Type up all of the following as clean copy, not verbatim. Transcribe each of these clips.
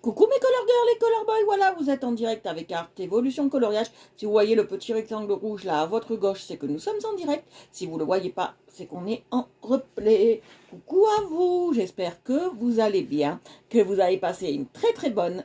Coucou mes color girls et color boys, voilà, vous êtes en direct avec Art Evolution Coloriage. Si vous voyez le petit rectangle rouge là à votre gauche, c'est que nous sommes en direct. Si vous ne le voyez pas, c'est qu'on est en replay. Coucou à vous, j'espère que vous allez bien, que vous avez passé une très bonne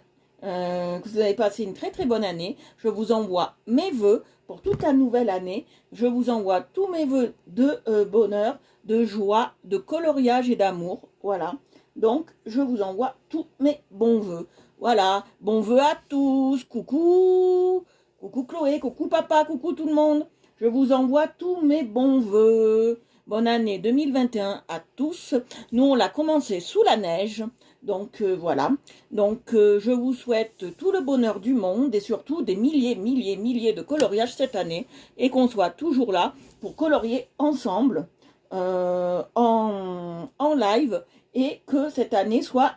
année. Je vous envoie mes vœux pour toute la nouvelle année. Je vous envoie tous mes vœux de bonheur, de joie, de coloriage et d'amour. Voilà. Donc, je vous envoie tous mes bons vœux. Voilà, bons vœux à tous. Coucou, coucou Chloé, coucou papa, coucou tout le monde. Je vous envoie tous mes bons vœux. Bonne année 2021 à tous. Nous, on l'a commencé sous la neige. Donc, voilà. Donc, je vous souhaite tout le bonheur du monde et surtout des milliers de coloriages cette année. Et qu'on soit toujours là pour colorier ensemble en live. Et que cette année soit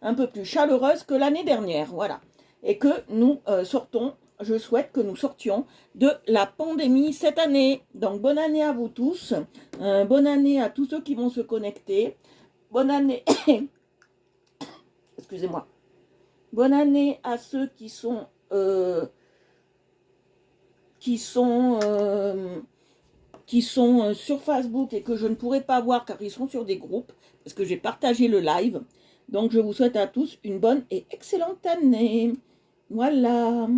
un peu plus chaleureuse que l'année dernière, voilà. Et que nous je souhaite que nous sortions de la pandémie cette année. Donc bonne année à vous tous, bonne année à tous ceux qui vont se connecter, bonne année, excusez-moi, bonne année à ceux qui sont sur Facebook et que je ne pourrai pas voir car ils sont sur des groupes, parce que j'ai partagé le live. Donc, je vous souhaite à tous une bonne et excellente année. Voilà.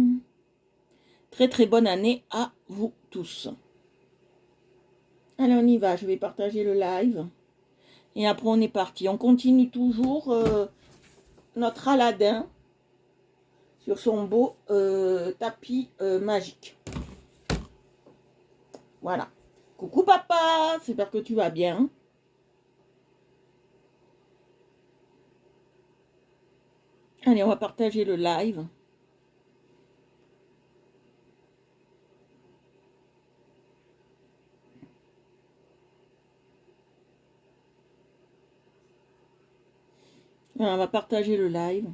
Très bonne année à vous tous. Allez, on y va. Je vais partager le live. Et après, on est parti. On continue toujours notre Aladdin sur son beau tapis magique. Voilà. Coucou papa, j'espère que tu vas bien. Allez, on va partager le live. On va partager le live.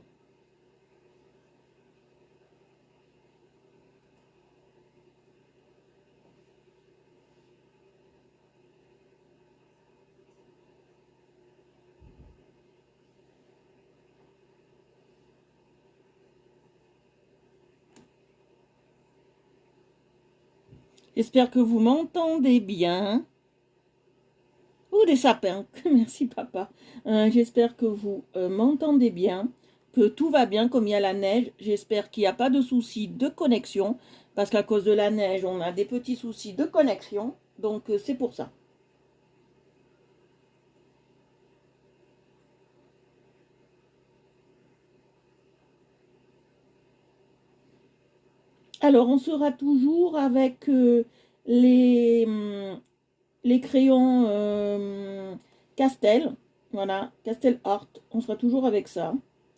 J'espère que vous m'entendez bien. Ou des sapins. Merci papa. J'espère que vous m'entendez bien, que tout va bien comme il y a la neige. J'espère qu'il n'y a pas de soucis de connexion, parce qu'à cause de la neige, on a des petits soucis de connexion. Donc c'est pour ça. Alors on sera toujours avec les crayons Castel. Voilà, Castel Art. On sera toujours avec ça.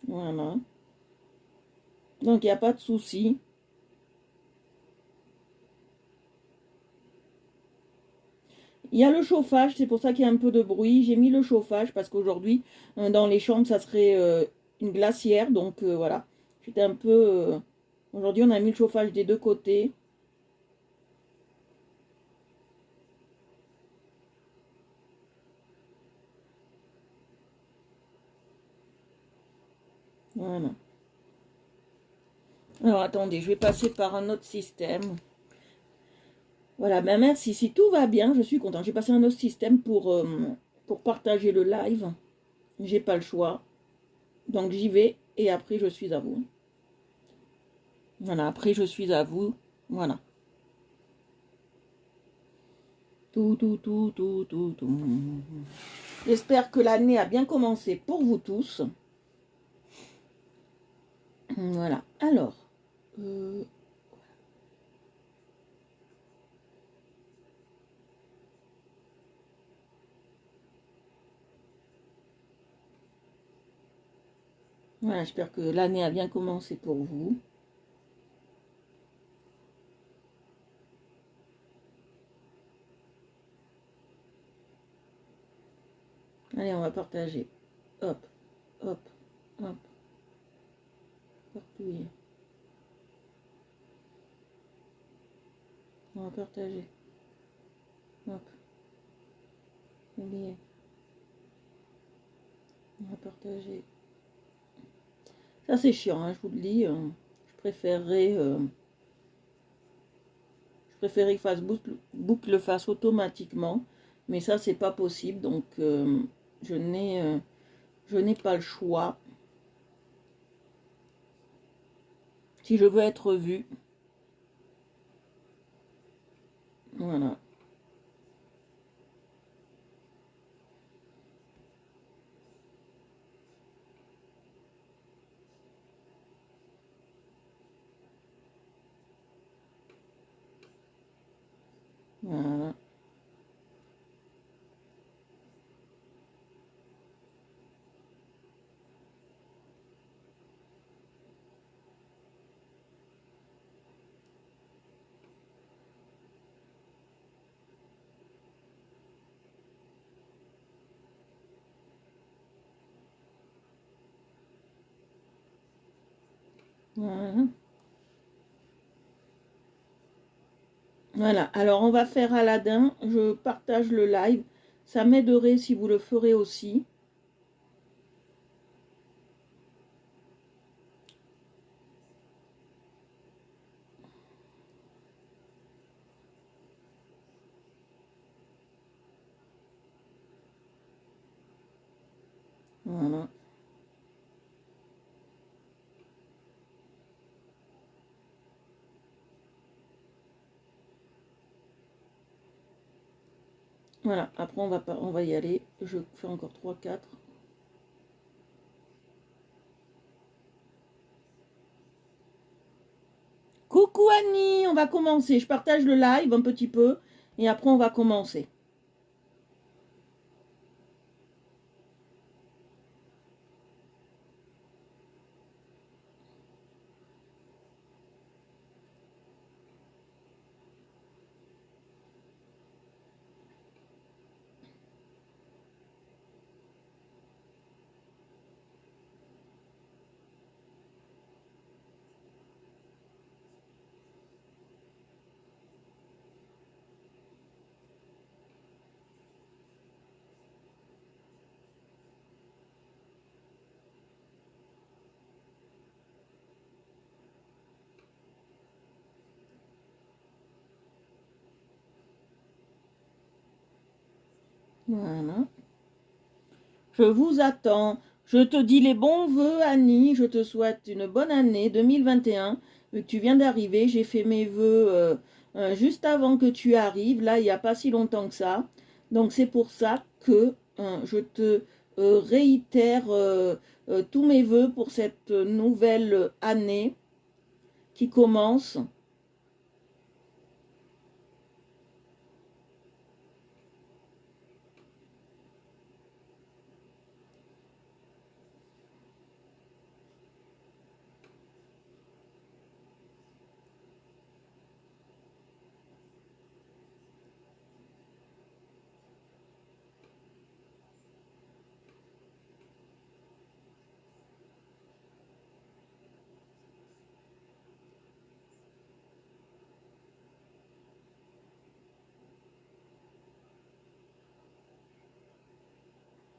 Voilà. Donc il n'y a pas de souci. Il y a le chauffage, c'est pour ça qu'il y a un peu de bruit. J'ai mis le chauffage parce qu'aujourd'hui, dans les chambres, ça serait une glacière. Donc voilà, j'étais un peu... aujourd'hui, on a mis le chauffage des deux côtés. Voilà. Alors attendez, je vais passer par un autre système. Voilà, ben merci. Si tout va bien, je suis content. J'ai passé un autre système pour partager le live. J'ai pas le choix. Donc j'y vais et après je suis à vous. Voilà, après je suis à vous. Voilà. Tout. J'espère que l'année a bien commencé pour vous tous. Voilà. Alors. Voilà, j'espère que l'année a bien commencé pour vous. Allez, on va partager. Hop. Partout. On va partager. Hop. Oubliez. On va partager. Ça c'est chiant, hein, je vous le dis. Je préférerais que Facebook le fasse automatiquement. Mais ça, c'est pas possible. Donc, je n'ai pas le choix. Si je veux être vue. Voilà. Voilà. Voilà. Voilà. Alors, on va faire Aladdin. Je partage le live. Ça m'aiderait si vous le ferez aussi. Voilà. Voilà. Après, on va y aller. Je fais encore 3, 4. Coucou Annie, on va commencer. Je partage le live un petit peu et après on va commencer. Voilà. Je vous attends. Je te dis les bons vœux, Annie. Je te souhaite une bonne année 2021. Tu viens d'arriver. J'ai fait mes vœux juste avant que tu arrives. Là, il n'y a pas si longtemps que ça. Donc, c'est pour ça que je te réitère tous mes vœux pour cette nouvelle année qui commence.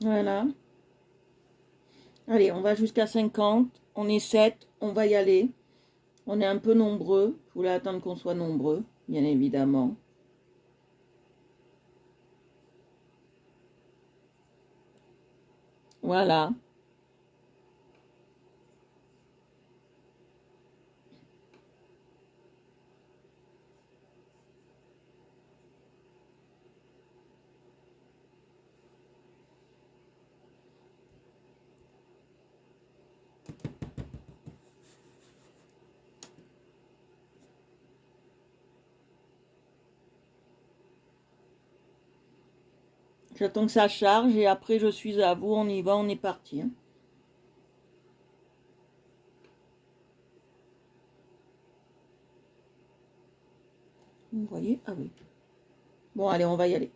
Voilà. Allez, on va jusqu'à 50. On est 7. On va y aller. On est un peu nombreux. Je voulais attendre qu'on soit nombreux, bien évidemment. Voilà. J'attends que ça charge et après je suis à vous. On y va, on est parti, hein. Vous voyez? Ah oui. Bon, allez, on va y aller.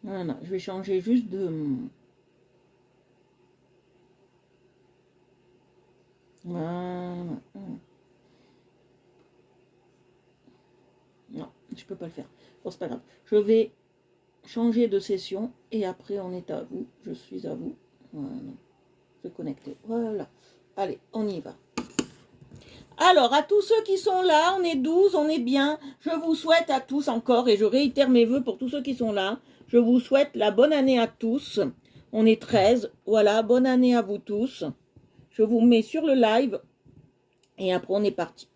Voilà, je vais changer juste de... Voilà. Non, je peux pas le faire. Bon, c'est pas grave. Je vais changer de session et après on est à vous. Je suis à vous. Voilà. Se connecter. Voilà. Allez, on y va. Alors, à tous ceux qui sont là, on est 12, on est bien. Je vous souhaite à tous encore, et je réitère mes vœux pour tous ceux qui sont là. Je vous souhaite la bonne année à tous. On est 13. Voilà, bonne année à vous tous. Je vous mets sur le live et après on est parti.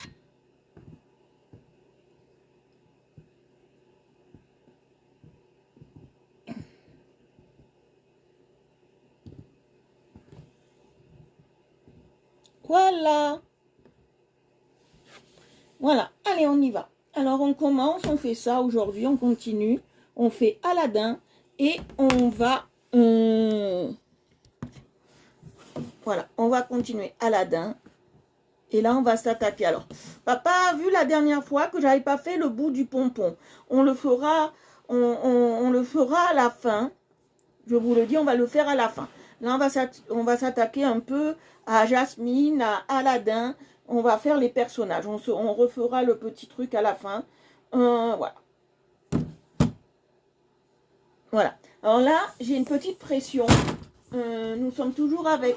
Voilà. Voilà, allez, on y va. Alors, on commence, on fait ça aujourd'hui, on continue. On fait Aladdin et on va... voilà, on va continuer Aladdin. Et là, on va s'attaquer. Alors, papa a vu la dernière fois que j'avais pas fait le bout du pompon. On le fera, on le fera à la fin. Je vous le dis, on va le faire à la fin. Là, on va s'attaquer un peu à Jasmine, à Aladdin. On va faire les personnages. On refera le petit truc à la fin. Voilà. Voilà. Alors là, j'ai une petite pression. Nous sommes toujours avec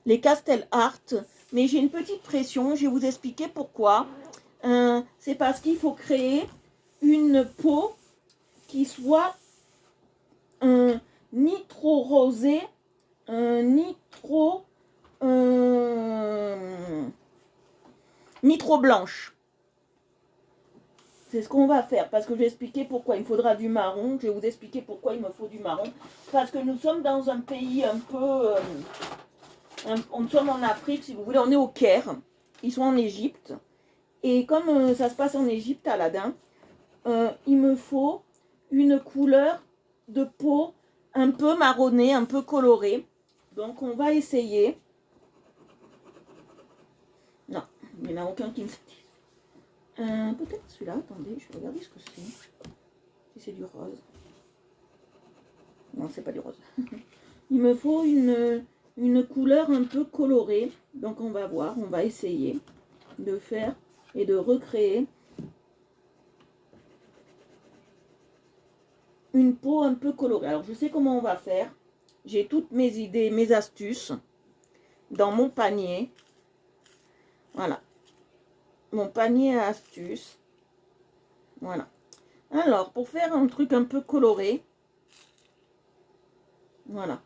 les Castel Art. Mais j'ai une petite pression. Je vais vous expliquer pourquoi. C'est parce qu'il faut créer une peau qui soit ni trop rosée, ni trop blanche. C'est ce qu'on va faire, parce que je vais expliquer pourquoi il me faudra du marron. Je vais vous expliquer pourquoi il me faut du marron. Parce que nous sommes dans un pays un peu... nous sommes en Afrique, si vous voulez, on est au Caire. Ils sont en Égypte. Et comme ça se passe en Égypte, Aladdin, il me faut une couleur de peau un peu marronnée, un peu colorée. Donc on va essayer. Non, il n'y en a aucun qui me satisfait. Peut-être celui-là, attendez, je vais regarder ce que c'est. Si c'est du rose. Non, c'est pas du rose. Il me faut une couleur un peu colorée. Donc on va voir, on va essayer de faire et de recréer une peau un peu colorée. Alors je sais comment on va faire. J'ai toutes mes idées, mes astuces dans mon panier. Voilà. Mon panier à astuces. Voilà. Alors, pour faire un truc un peu coloré, voilà.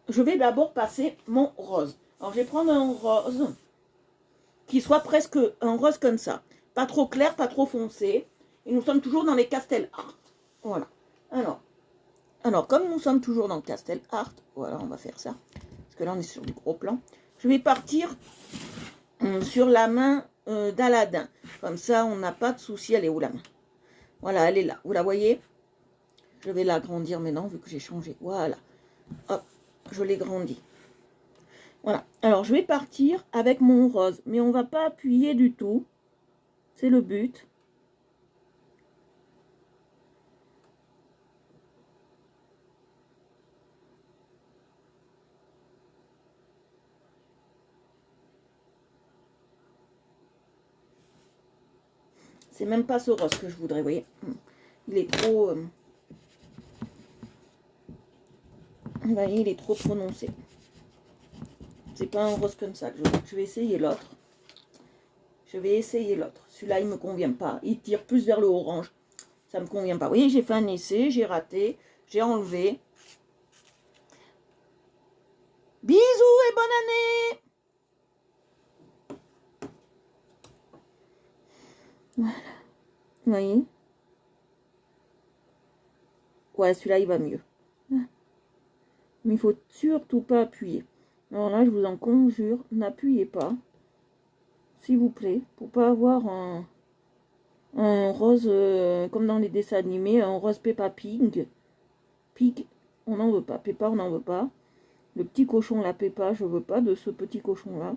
Je vais d'abord passer mon rose. Alors, je vais prendre un rose qui soit presque un rose comme ça. Pas trop clair, pas trop foncé. Et nous sommes toujours dans les Castel Art. Voilà. Alors, comme nous sommes toujours dans Castel Art, voilà, on va faire ça. Parce que là, on est sur du gros plan. Je vais partir sur la main d'Aladin. Comme ça, on n'a pas de souci. Elle est où la main? Voilà, elle est là. Vous la voyez? Je vais l'agrandir maintenant, vu que j'ai changé. Voilà. Hop, je l'ai grandi. Voilà. Alors, je vais partir avec mon rose. Mais on ne va pas appuyer du tout. C'est le but. C'est même pas ce rose que je voudrais, vous voyez. Il est trop... vous voyez, il est trop prononcé. C'est pas un rose comme ça que je veux. Je vais essayer l'autre. Celui-là, il me convient pas. Il tire plus vers le orange. Ça me convient pas. Vous voyez, j'ai fait un essai, j'ai raté, j'ai enlevé. Bisous et bonne année! Voilà. Vous voyez? Ouais, celui-là, il va mieux. Mais il faut surtout pas appuyer. Alors là, je vous en conjure, n'appuyez pas. S'il vous plaît, pour pas avoir un rose comme dans les dessins animés, un rose Peppa Pig. Pig, on n'en veut pas. Peppa, on n'en veut pas. Le petit cochon, la Peppa, je veux pas de ce petit cochon-là.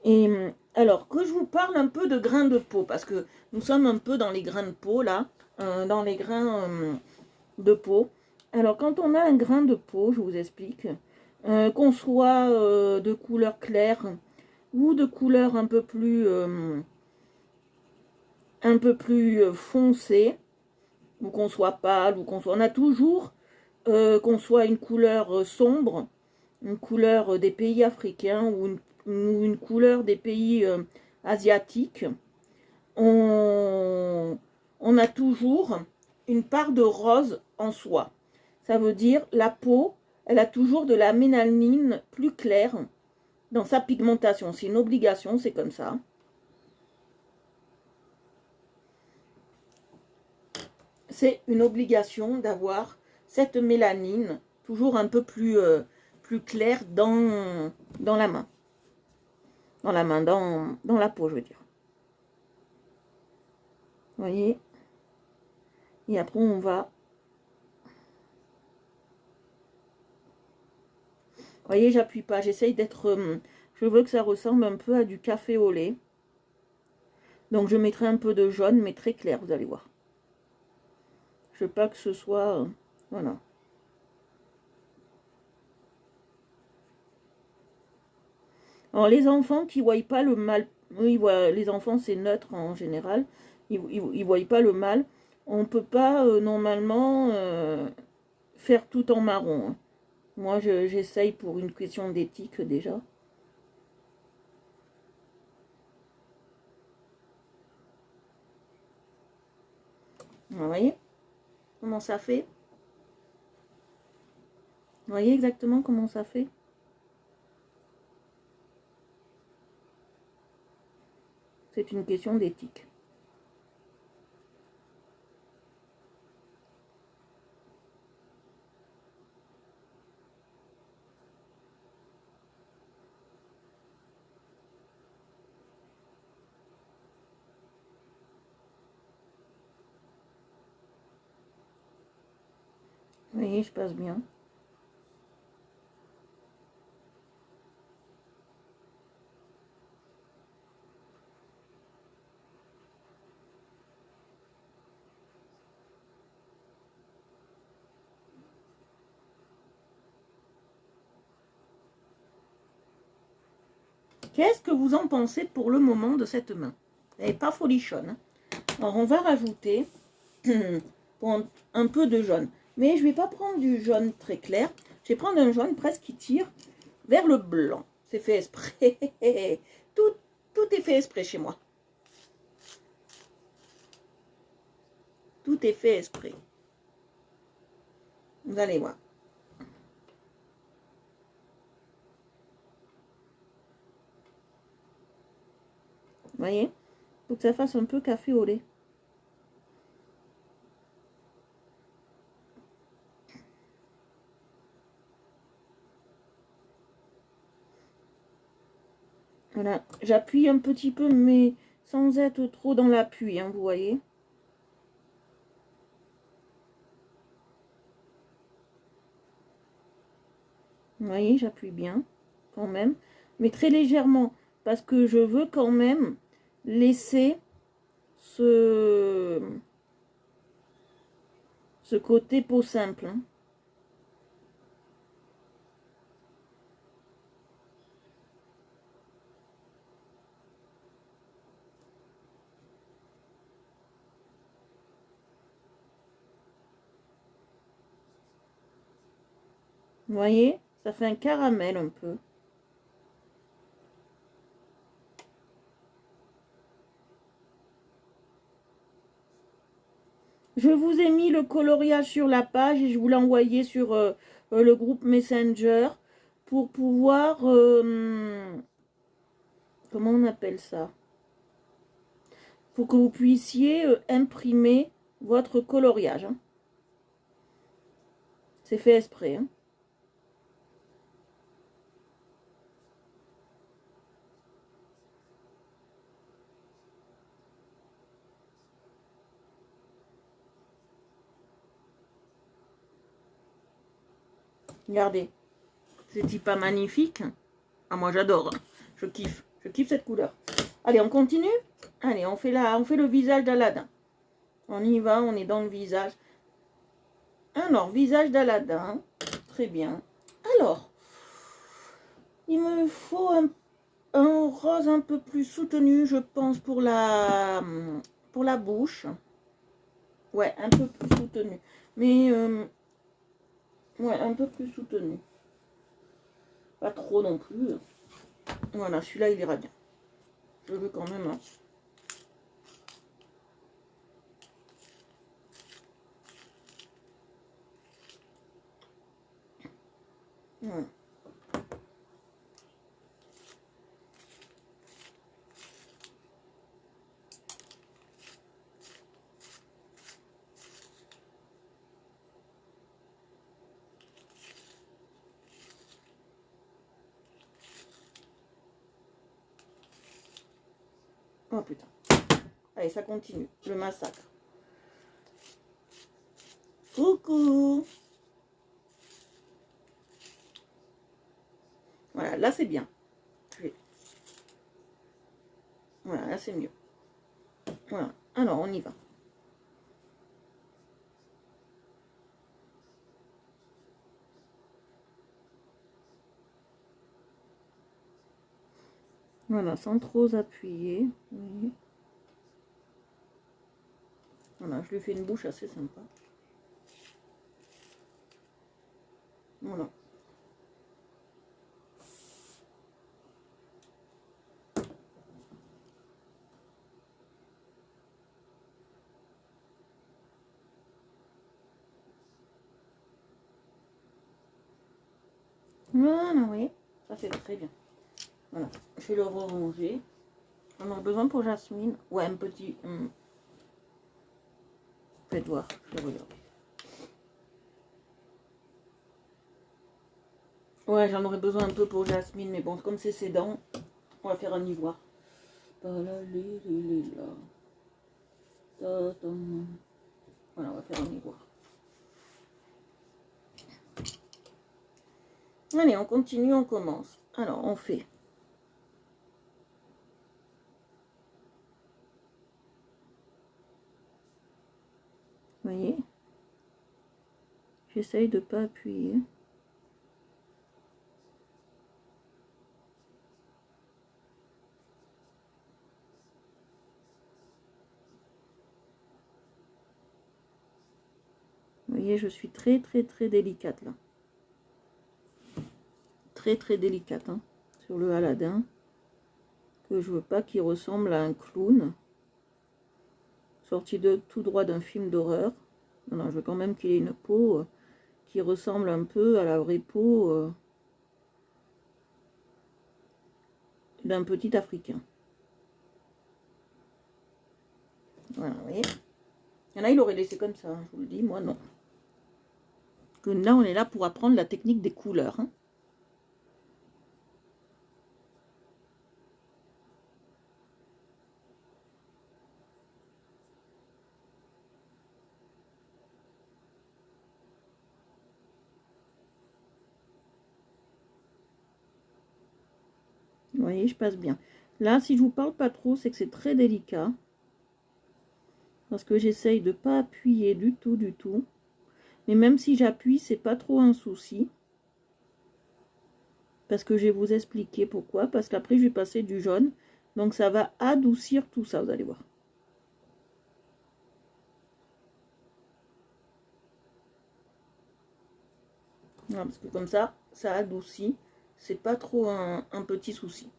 Et alors, que je vous parle un peu de grains de peau, parce que nous sommes un peu dans les grains de peau, là, dans les grains de peau. Alors, quand on a un grain de peau, je vous explique, qu'on soit de couleur claire ou de couleur un peu plus foncée, ou qu'on soit pâle, ou qu'on soit... On a toujours, qu'on soit une couleur sombre, une couleur des pays africains ou une couleur des pays asiatiques, on a toujours une part de rose en soi. Ça veut dire la peau, elle a toujours de la mélanine plus claire dans sa pigmentation. C'est une obligation, c'est comme ça. C'est une obligation d'avoir cette mélanine toujours un peu plus claire dans la main. Dans la main, dans la peau, je veux dire. Vous voyez? Et après, on va... Vous voyez, j'appuie pas. J'essaye d'être... je veux que ça ressemble un peu à du café au lait. Donc, je mettrai un peu de jaune, mais très clair, vous allez voir. Je veux pas que ce soit... voilà. Alors, les enfants qui ne voient pas le mal... Oui, les enfants, c'est neutre en général. Ils ne voient pas le mal. On ne peut pas, normalement, faire tout en marron. Hein. Moi, j'essaye pour une question d'éthique, déjà. Vous voyez comment ça fait? Vous voyez exactement comment ça fait? C'est une question d'éthique. Vous voyez, je passe bien. Qu'est-ce que vous en pensez pour le moment de cette main? Elle n'est pas folichonne. Hein. Alors, on va rajouter un peu de jaune. Mais je ne vais pas prendre du jaune très clair. Je vais prendre un jaune presque qui tire vers le blanc. C'est fait exprès. Tout est fait exprès chez moi. Tout est fait exprès. Vous allez voir. Vous voyez? Faut que ça fasse un peu café au lait. Voilà, j'appuie un petit peu, mais sans être trop dans l'appui, hein, vous voyez. Vous voyez, j'appuie bien, quand même, mais très légèrement, parce que je veux quand même laisser ce côté peau simple. Hein. Vous voyez, ça fait un caramel un peu. Je vous ai mis le coloriage sur la page et je vous l'ai envoyé sur le groupe Messenger pour pouvoir... comment on appelle ça? Pour que vous puissiez imprimer votre coloriage. Hein. C'est fait exprès. Hein. Regardez, c'est pas magnifique? Ah, moi j'adore, hein. Je kiffe cette couleur. Allez, on continue? Allez, on fait le visage d'Aladin. On y va, on est dans le visage. Alors, visage d'Aladin, très bien. Alors, Il me faut un rose un peu plus soutenu, je pense, pour la bouche. Ouais, un peu plus soutenu. Mais, ouais, un peu plus soutenu. Pas trop non plus. Voilà, celui-là, il ira bien. Je veux quand même. Hein. Voilà. Oh putain. Allez, ça continue. Le massacre. Coucou. Voilà, là c'est bien. Voilà, là c'est mieux. Voilà. Alors, on y va. Voilà, sans trop appuyer. Oui. Voilà, je lui fais une bouche assez sympa. Voilà. Voilà, oui. Ça c'est très bien. Voilà. Je vais le ranger. On a besoin pour Jasmine. Ouais, un petit. Faites voir, je vais regarder. Ouais, j'en aurais besoin un peu pour Jasmine, mais bon, comme c'est ses dents, on va faire un ivoire. Voilà, on va faire un ivoire. Allez, on continue, on commence. Alors, on fait. Vous voyez? J'essaye de ne pas appuyer. Vous voyez, je suis très délicate là. Très délicate hein, sur le Aladdin. Que je veux pas qu'il ressemble à un clown. Sorti de tout droit d'un film d'horreur. Non, je veux quand même qu'il ait une peau qui ressemble un peu à la vraie peau d'un petit Africain. Voilà, vous voyez. Il y en a, il aurait laissé comme ça, je vous le dis, moi non. Que là, on est là pour apprendre la technique des couleurs. Hein. Vous voyez, je passe bien. Là, si je vous parle pas trop, c'est que c'est très délicat. Parce que j'essaye de ne pas appuyer du tout. Mais même si j'appuie, c'est pas trop un souci. Parce que je vais vous expliquer pourquoi. Parce qu'après, je vais passer du jaune. Donc, ça va adoucir tout ça, vous allez voir. Voilà, parce que comme ça adoucit. C'est pas trop un petit souci.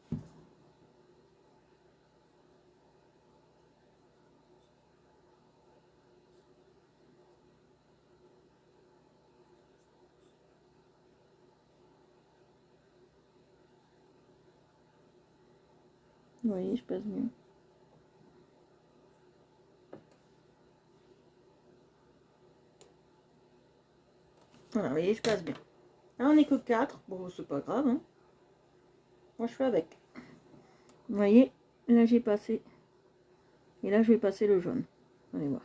Vous voyez, je passe bien. Voilà, vous voyez, je passe bien. Là, on n'est que 4. Bon, c'est pas grave. Hein. Moi, je fais avec. Vous voyez, là, j'ai passé. Et là, je vais passer le jaune. Allez voir.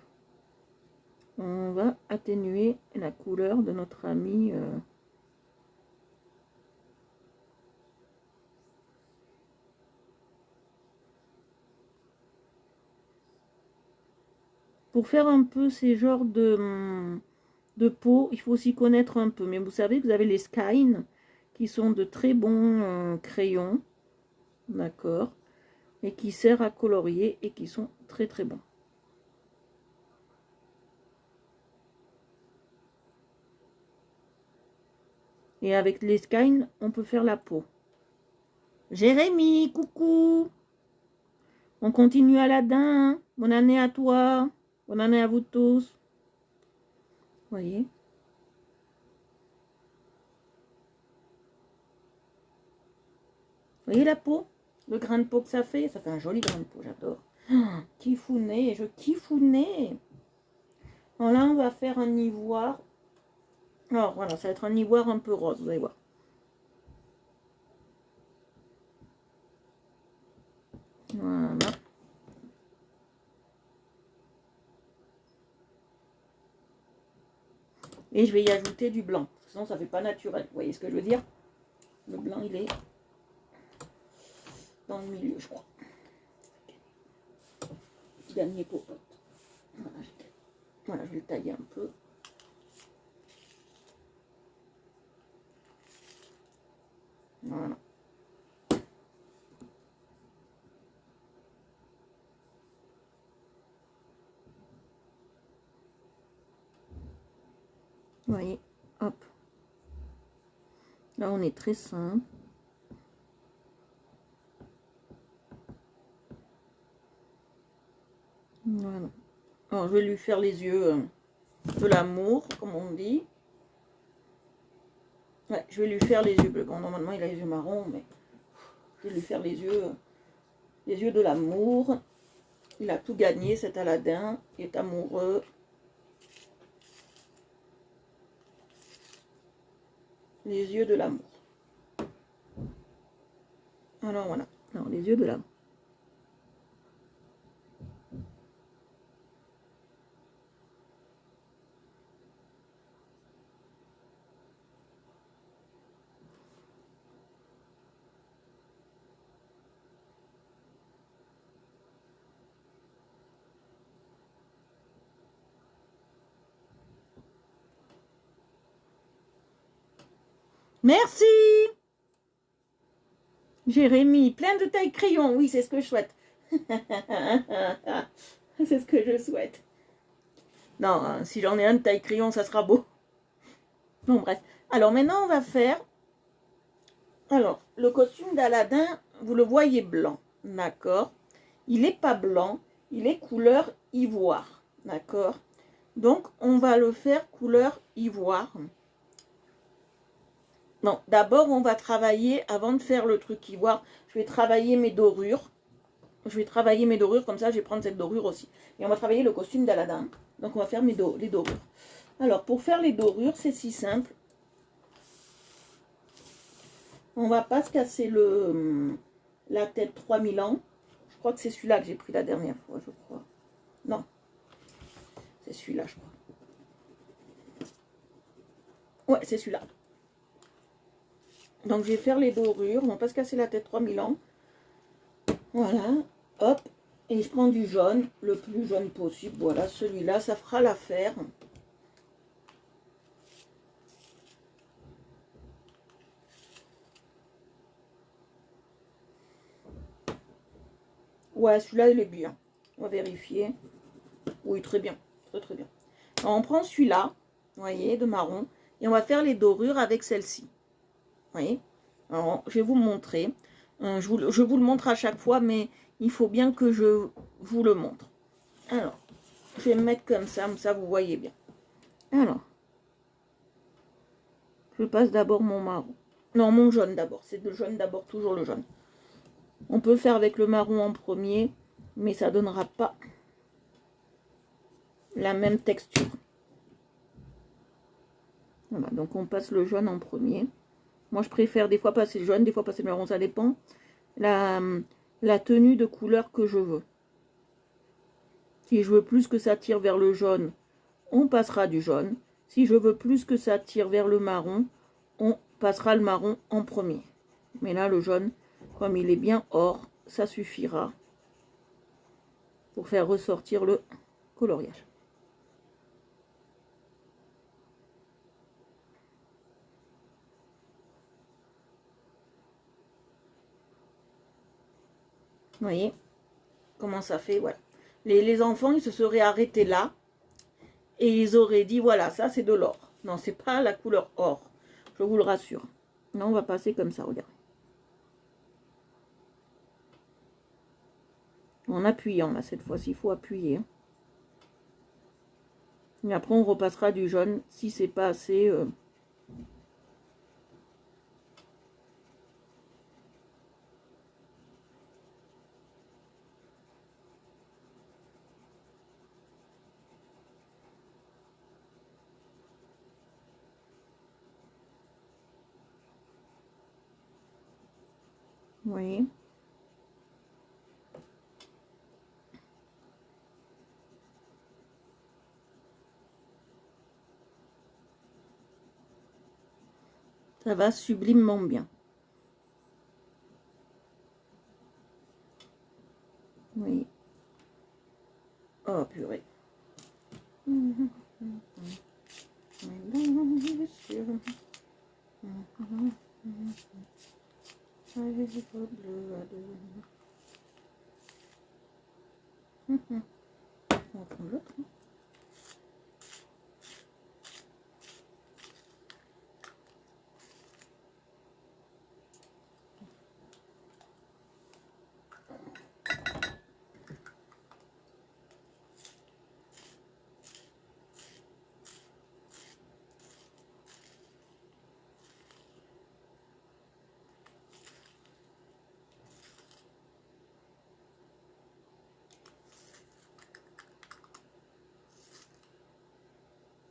On va atténuer la couleur de notre ami. Pour faire un peu ces genres de peau, il faut aussi connaître un peu. Mais vous savez que vous avez les Skyn qui sont de très bons crayons, d'accord, et qui servent à colorier et qui sont très très bons. Et avec les Skine, on peut faire la peau. Jérémy, coucou! On continue Aladdin. Bonne année à toi. Bonne année à vous tous. Vous voyez? Vous voyez la peau? Le grain de peau que ça fait? Ça fait un joli grain de peau, j'adore. Oh, kiffounet, je kiffounet. Alors là, on va faire un ivoire. Alors voilà, ça va être un ivoire un peu rose, vous allez voir. Voilà. Et je vais y ajouter du blanc. Sinon, ça ne fait pas naturel. Vous voyez ce que je veux dire? Le blanc, il est dans le milieu, je crois. Dernier popote. Voilà, je vais le tailler un peu. Voilà. Vous voyez, hop. Là, on est très simple. Voilà. Alors, je vais lui faire les yeux de l'amour, comme on dit. Ouais, je vais lui faire les yeux bleus. Bon, normalement, il a les yeux marrons, mais je vais lui faire les yeux de l'amour. Il a tout gagné, cet Aladdin. Il est amoureux. Les yeux de l'amour. Alors, voilà. Alors, les yeux de l'amour. Merci Jérémy, plein de taille crayon. Oui, c'est ce que je souhaite. C'est ce que je souhaite. Non, si j'en ai un de taille crayon, ça sera beau. Bon, bref. Alors, maintenant, on va faire... Alors, le costume d'Aladin, vous le voyez blanc. D'accord? Il n'est pas blanc, il est couleur ivoire. D'accord? Donc, on va le faire couleur ivoire. Non, d'abord, on va travailler, avant de faire le truc ivoire, je vais travailler mes dorures. Je vais travailler mes dorures, comme ça, je vais prendre cette dorure aussi. Et on va travailler le costume d'Aladin. Donc, on va faire les dorures. Alors, pour faire les dorures, c'est si simple. On va pas se casser la tête 3000 ans. Je crois que c'est celui-là que j'ai pris la dernière fois, je crois. Non, c'est celui-là, je crois. Ouais, c'est celui-là. Donc, je vais faire les dorures. On va pas se casser la tête 3000 ans. Voilà, hop. Et je prends du jaune, le plus jaune possible. Voilà, celui-là, ça fera l'affaire. Ouais, celui-là, il est bien. On va vérifier. Oui, très bien. Très, très bien. Alors, on prend celui-là, vous voyez, de marron. Et on va faire les dorures avec celle-ci. Vous voyez? Alors, je vais vous le montrer. Je vous le montre à chaque fois, mais il faut bien que je vous le montre. Alors, je vais me mettre comme ça vous voyez bien. Alors, je passe d'abord mon marron. Non, mon jaune d'abord. C'est le jaune d'abord, toujours le jaune. On peut faire avec le marron en premier, mais ça ne donnera pas la même texture. Voilà, donc on passe le jaune en premier. Moi, je préfère des fois passer le jaune, des fois passer le marron, ça dépend. La tenue de couleur que je veux. Si je veux plus que ça tire vers le jaune, on passera du jaune. Si je veux plus que ça tire vers le marron, on passera le marron en premier. Mais là, le jaune, comme il est bien or, ça suffira pour faire ressortir le coloriage. Vous voyez comment ça fait, voilà. Les enfants, ils se seraient arrêtés là et ils auraient dit, voilà, ça c'est de l'or. Non, c'est pas la couleur or, je vous le rassure. Non, on va passer comme ça, regardez. En appuyant, là, cette fois-ci, il faut appuyer. Hein. Et après, on repassera du jaune si c'est pas assez... Vous voyez? Ça va sublimement bien. Oui. Oh, purée. On va prendre l'autre.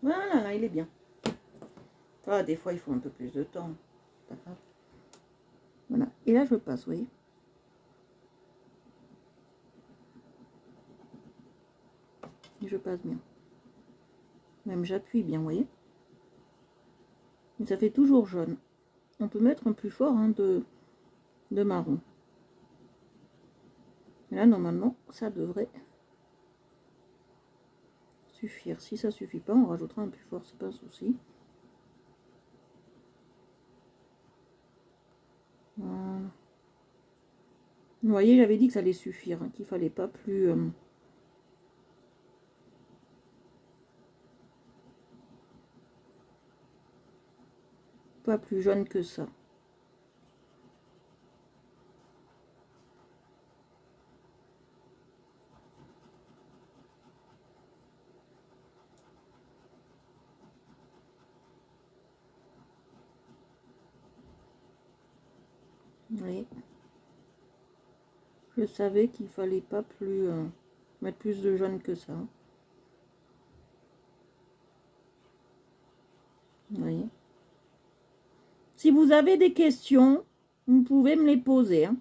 Voilà, là, il est bien. Ah, des fois, il faut un peu plus de temps. Pas grave. Voilà. Et là, je passe, vous voyez. Et je passe bien. Même j'appuie bien, vous voyez. Mais ça fait toujours jaune. On peut mettre un plus fort hein, de marron. Et là, normalement, ça devrait suffire. Si ça suffit pas, on rajoutera un plus fort, c'est pas un souci. Voilà. Vous voyez, j'avais dit que ça allait suffire, hein, qu'il fallait pas plus... pas plus jaune que ça. Vous voyez, je savais qu'il fallait pas plus mettre plus de jaune que ça. Vous voyez. Si vous avez des questions, vous pouvez me les poser. Hein.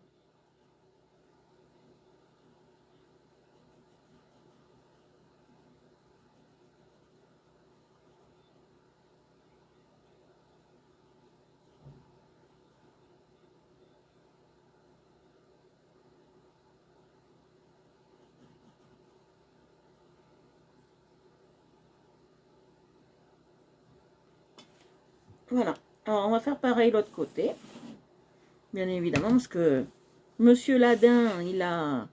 Voilà. Alors, on va faire pareil l'autre côté. Bien évidemment, parce que Monsieur Ladin, il a,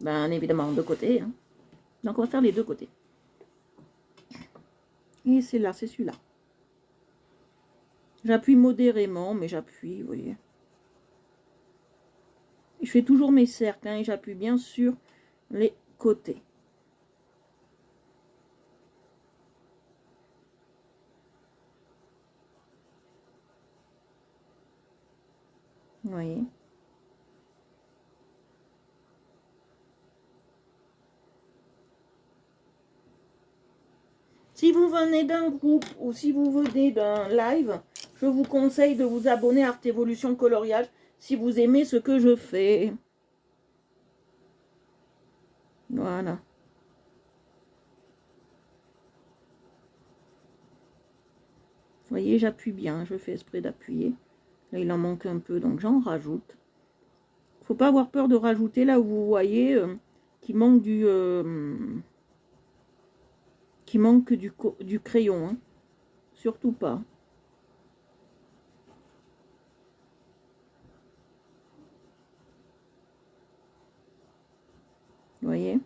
ben évidemment, deux côtés. Hein. Donc, on va faire les deux côtés. Et c'est là, c'est celui-là. J'appuie modérément, mais j'appuie, vous voyez. Je fais toujours mes cercles, hein, et j'appuie bien sur les côtés. Vous voyez. Si vous venez d'un groupe ou si vous venez d'un live, je vous conseille de vous abonner à Art Evolution Coloriage si vous aimez ce que je fais. Voilà. Vous voyez, j'appuie bien, je fais exprès d'appuyer. Là, il en manque un peu, donc j'en rajoute. Faut pas avoir peur de rajouter là où vous voyez qu'il manque du crayon. Hein. Surtout pas. voyez?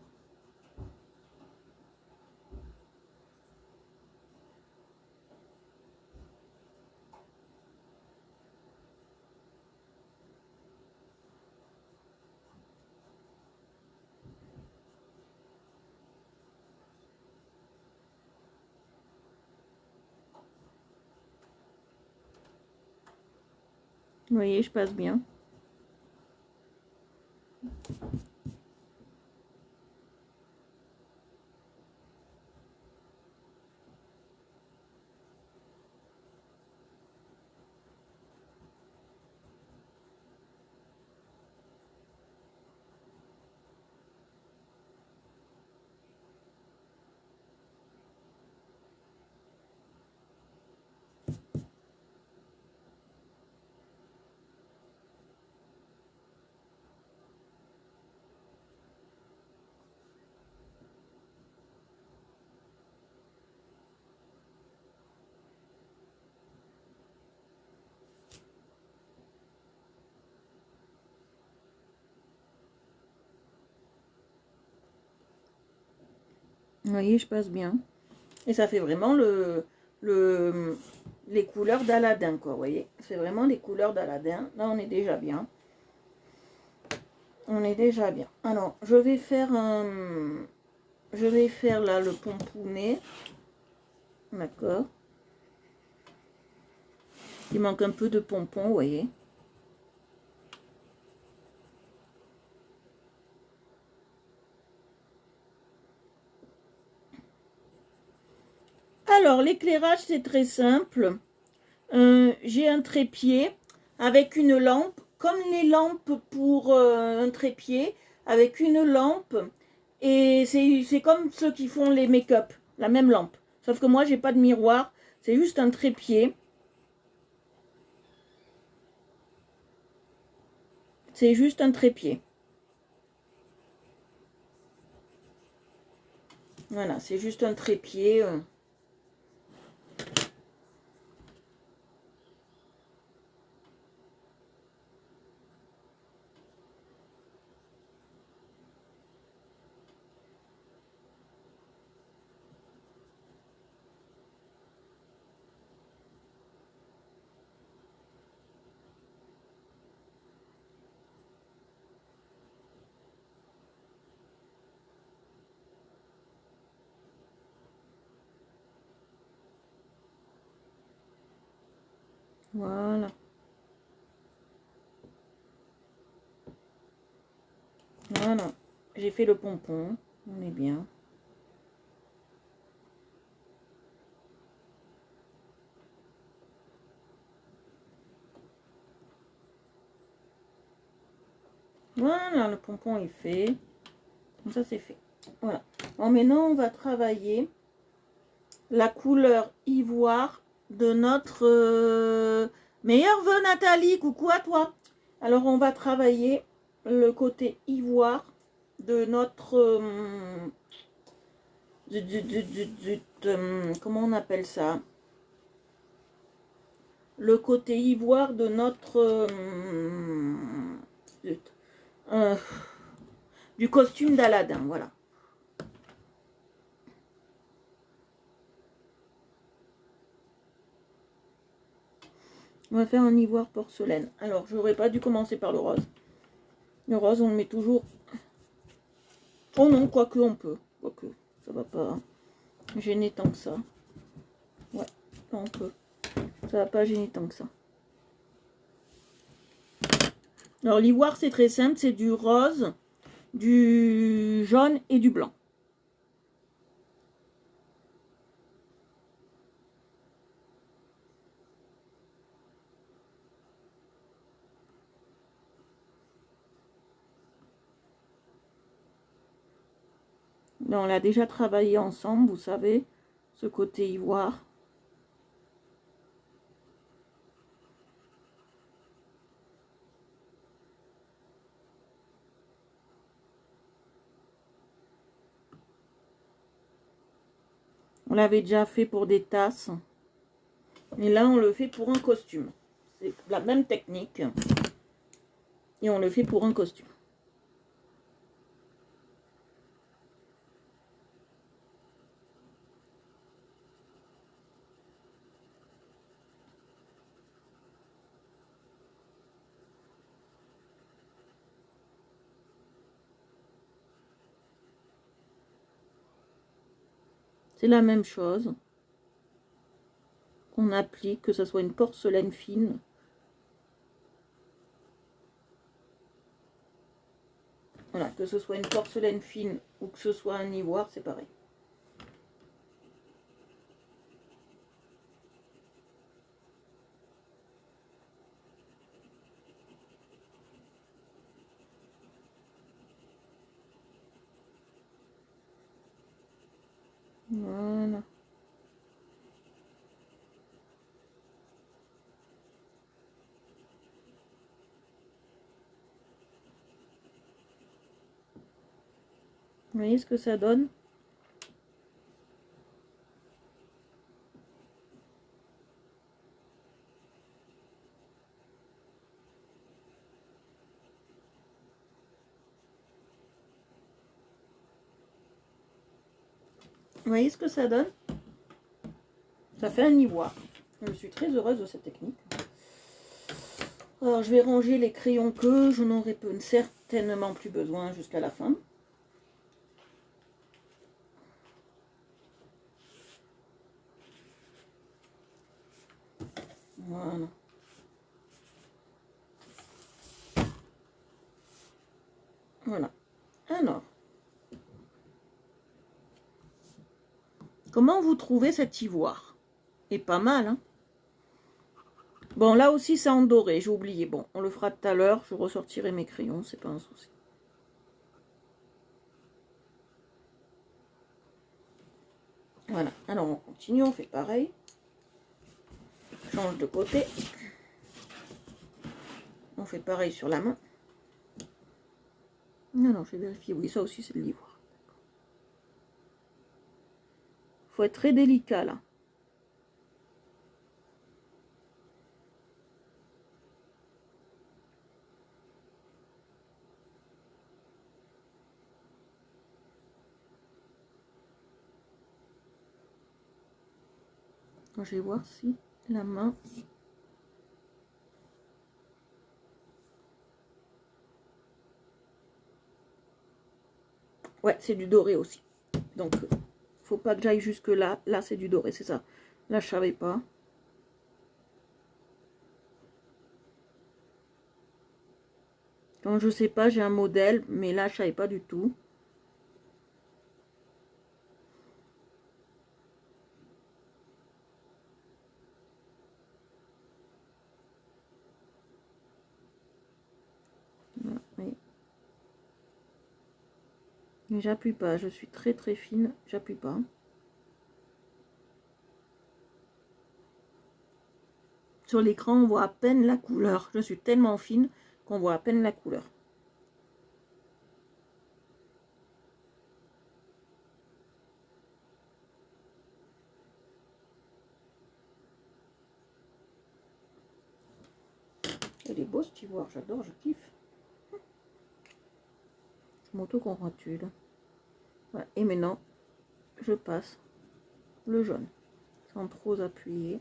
Vous voyez, je passe bien. Vous voyez, je passe bien. Et ça fait vraiment les couleurs d'Aladin, quoi, vous voyez. C'est vraiment les couleurs d'Aladin. Là, on est déjà bien. On est déjà bien. Alors, je vais faire là le pompounet. D'accord. Il manque un peu de pompon, vous voyez. Alors, l'éclairage, c'est très simple. J'ai un trépied avec une lampe, comme les lampes pour un trépied, avec une lampe. Et c'est comme ceux qui font les make-up, la même lampe. Sauf que moi, j'ai pas de miroir, c'est juste un trépied. C'est juste un trépied. Voilà, c'est juste un trépied. Voilà. Voilà. J'ai fait le pompon. On est bien. Voilà, le pompon est fait. Comme ça, c'est fait. Voilà. Bon, maintenant, on va travailler la couleur ivoire de notre meilleure vœu Nathalie. Coucou à toi. Alors, on va travailler le côté ivoire de notre... comment on appelle ça? Le côté ivoire de notre... du costume d'Aladin, voilà. On va faire un ivoire porcelaine. Alors, j'aurais pas dû commencer par le rose. Le rose, on le met toujours... Oh non, quoique on peut. Quoique, ça va pas gêner tant que ça. Ouais, on peut. Ça va pas gêner tant que ça. Alors, l'ivoire, c'est très simple. C'est du rose, du jaune et du blanc. Là, on l'a déjà travaillé ensemble, vous savez, ce côté ivoire. On l'avait déjà fait pour des tasses. Et là, on le fait pour un costume. C'est la même technique. Et on le fait pour un costume. C'est la même chose qu'on applique, que ce soit une porcelaine fine. Voilà, que ce soit une porcelaine fine ou que ce soit un ivoire, c'est pareil. Voilà. Vous voyez ce que ça donne? Vous voyez ce que ça donne? Ça fait un ivoire. Je suis très heureuse de cette technique. Alors, je vais ranger les crayons que je n'aurai certainement plus besoin jusqu'à la fin. Voilà. Voilà. Alors, comment vous trouvez cet ivoire? Et pas mal, hein? Bon, là aussi, c'est en doré, j'ai oublié. Bon, on le fera tout à l'heure. Je ressortirai mes crayons, c'est pas un souci. Voilà. Alors, on continue, on fait pareil. Change de côté. On fait pareil sur la main. Non, non, je vais vérifier. Oui, ça aussi, c'est de l'ivoire. Faut être très délicat, là. Je vais voir si la main... Ouais, c'est du doré aussi. Donc, faut pas que j'aille jusque là. Là, c'est du doré, c'est ça. Là, je savais pas. Quand je sais pas, j'ai un modèle, mais là, je savais pas du tout. Voilà, oui. Mais j'appuie pas, je suis très très fine, j'appuie pas. Sur l'écran, on voit à peine la couleur. Je suis tellement fine qu'on voit à peine la couleur. Il est beau cet ivoire, j'adore, je kiffe. Je m'auto-congratule. Voilà. Et maintenant, je passe le jaune. Sans trop appuyer.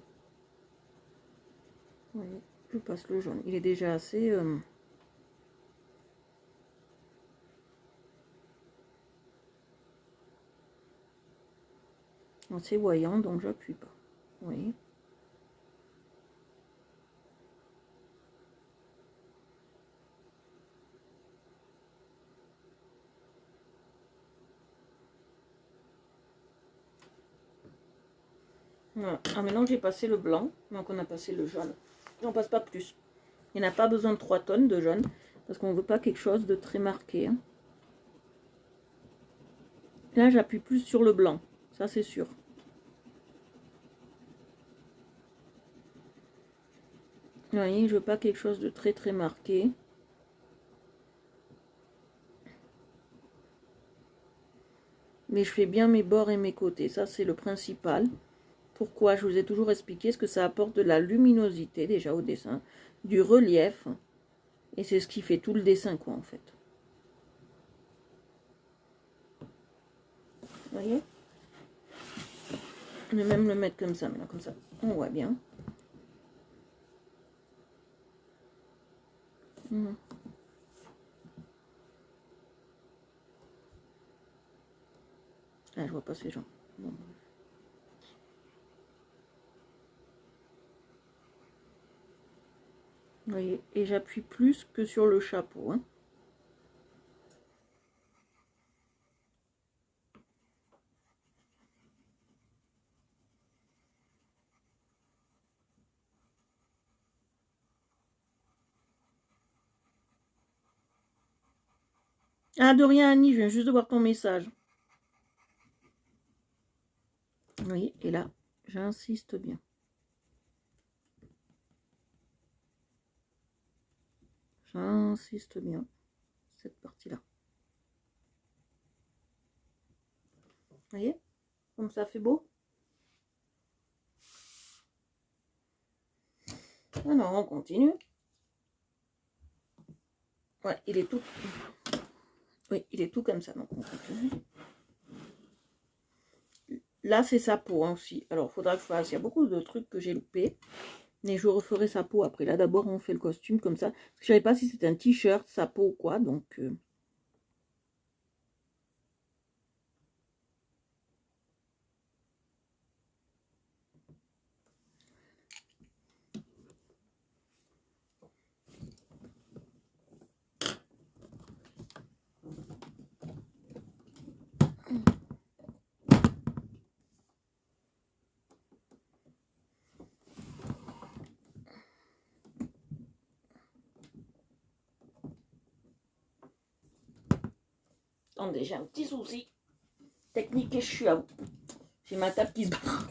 Vous voyez, je passe le jaune. Il est déjà assez voyant, donc j'appuie pas. Vous voyez. Voilà. Ah, maintenant j'ai passé le blanc, donc on a passé le jaune. J'en passe pas plus. Il n'y a pas besoin de 3 tonnes de jaune, parce qu'on ne veut pas quelque chose de très marqué. Hein. Là, j'appuie plus sur le blanc, ça c'est sûr. Vous voyez, je veux pas quelque chose de très très marqué. Mais je fais bien mes bords et mes côtés, ça c'est le principal. Pourquoi? Je vous ai toujours expliqué ce que ça apporte de la luminosité déjà au dessin, du relief. Et c'est ce qui fait tout le dessin quoi en fait. Vous voyez? Je vais même le mettre comme ça, maintenant comme ça, on voit bien. Ah, je vois pas ces gens. Bon. Vous voyez, et j'appuie plus que sur le chapeau, hein. Ah, de rien, Annie, je viens juste de voir ton message. Oui, et là, j'insiste bien. J'insiste bien, cette partie-là. Vous voyez, comme ça fait beau. Alors, on continue. Ouais, il est tout... Oui, il est tout comme ça, donc on continue. Là, c'est sa peau, hein, aussi. Alors, il faudra que je fasse... Il y a beaucoup de trucs que j'ai loupés. Mais je referai sa peau après. Là, d'abord, on fait le costume comme ça. Parce que je savais pas si c'était un t-shirt, sa peau ou quoi. Donc... Attendez, j'ai un petit souci technique et je suis à vous. J'ai ma table qui se barre.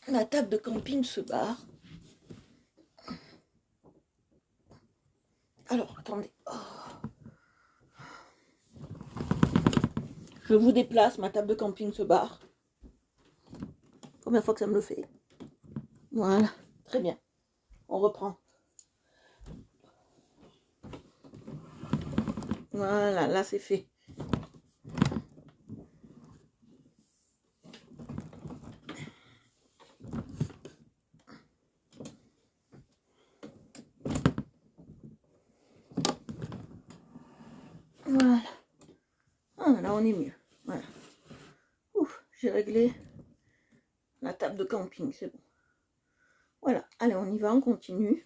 Ma table de camping se barre. Alors, attendez. Oh. Je vous déplace, ma table de camping se barre. Première fois que ça me le fait. Voilà, très bien. On reprend. Voilà, là c'est fait. Voilà. Ah, là on est mieux. Voilà. Ouf, j'ai réglé la table de camping, c'est bon. Voilà, allez, on y va, on continue.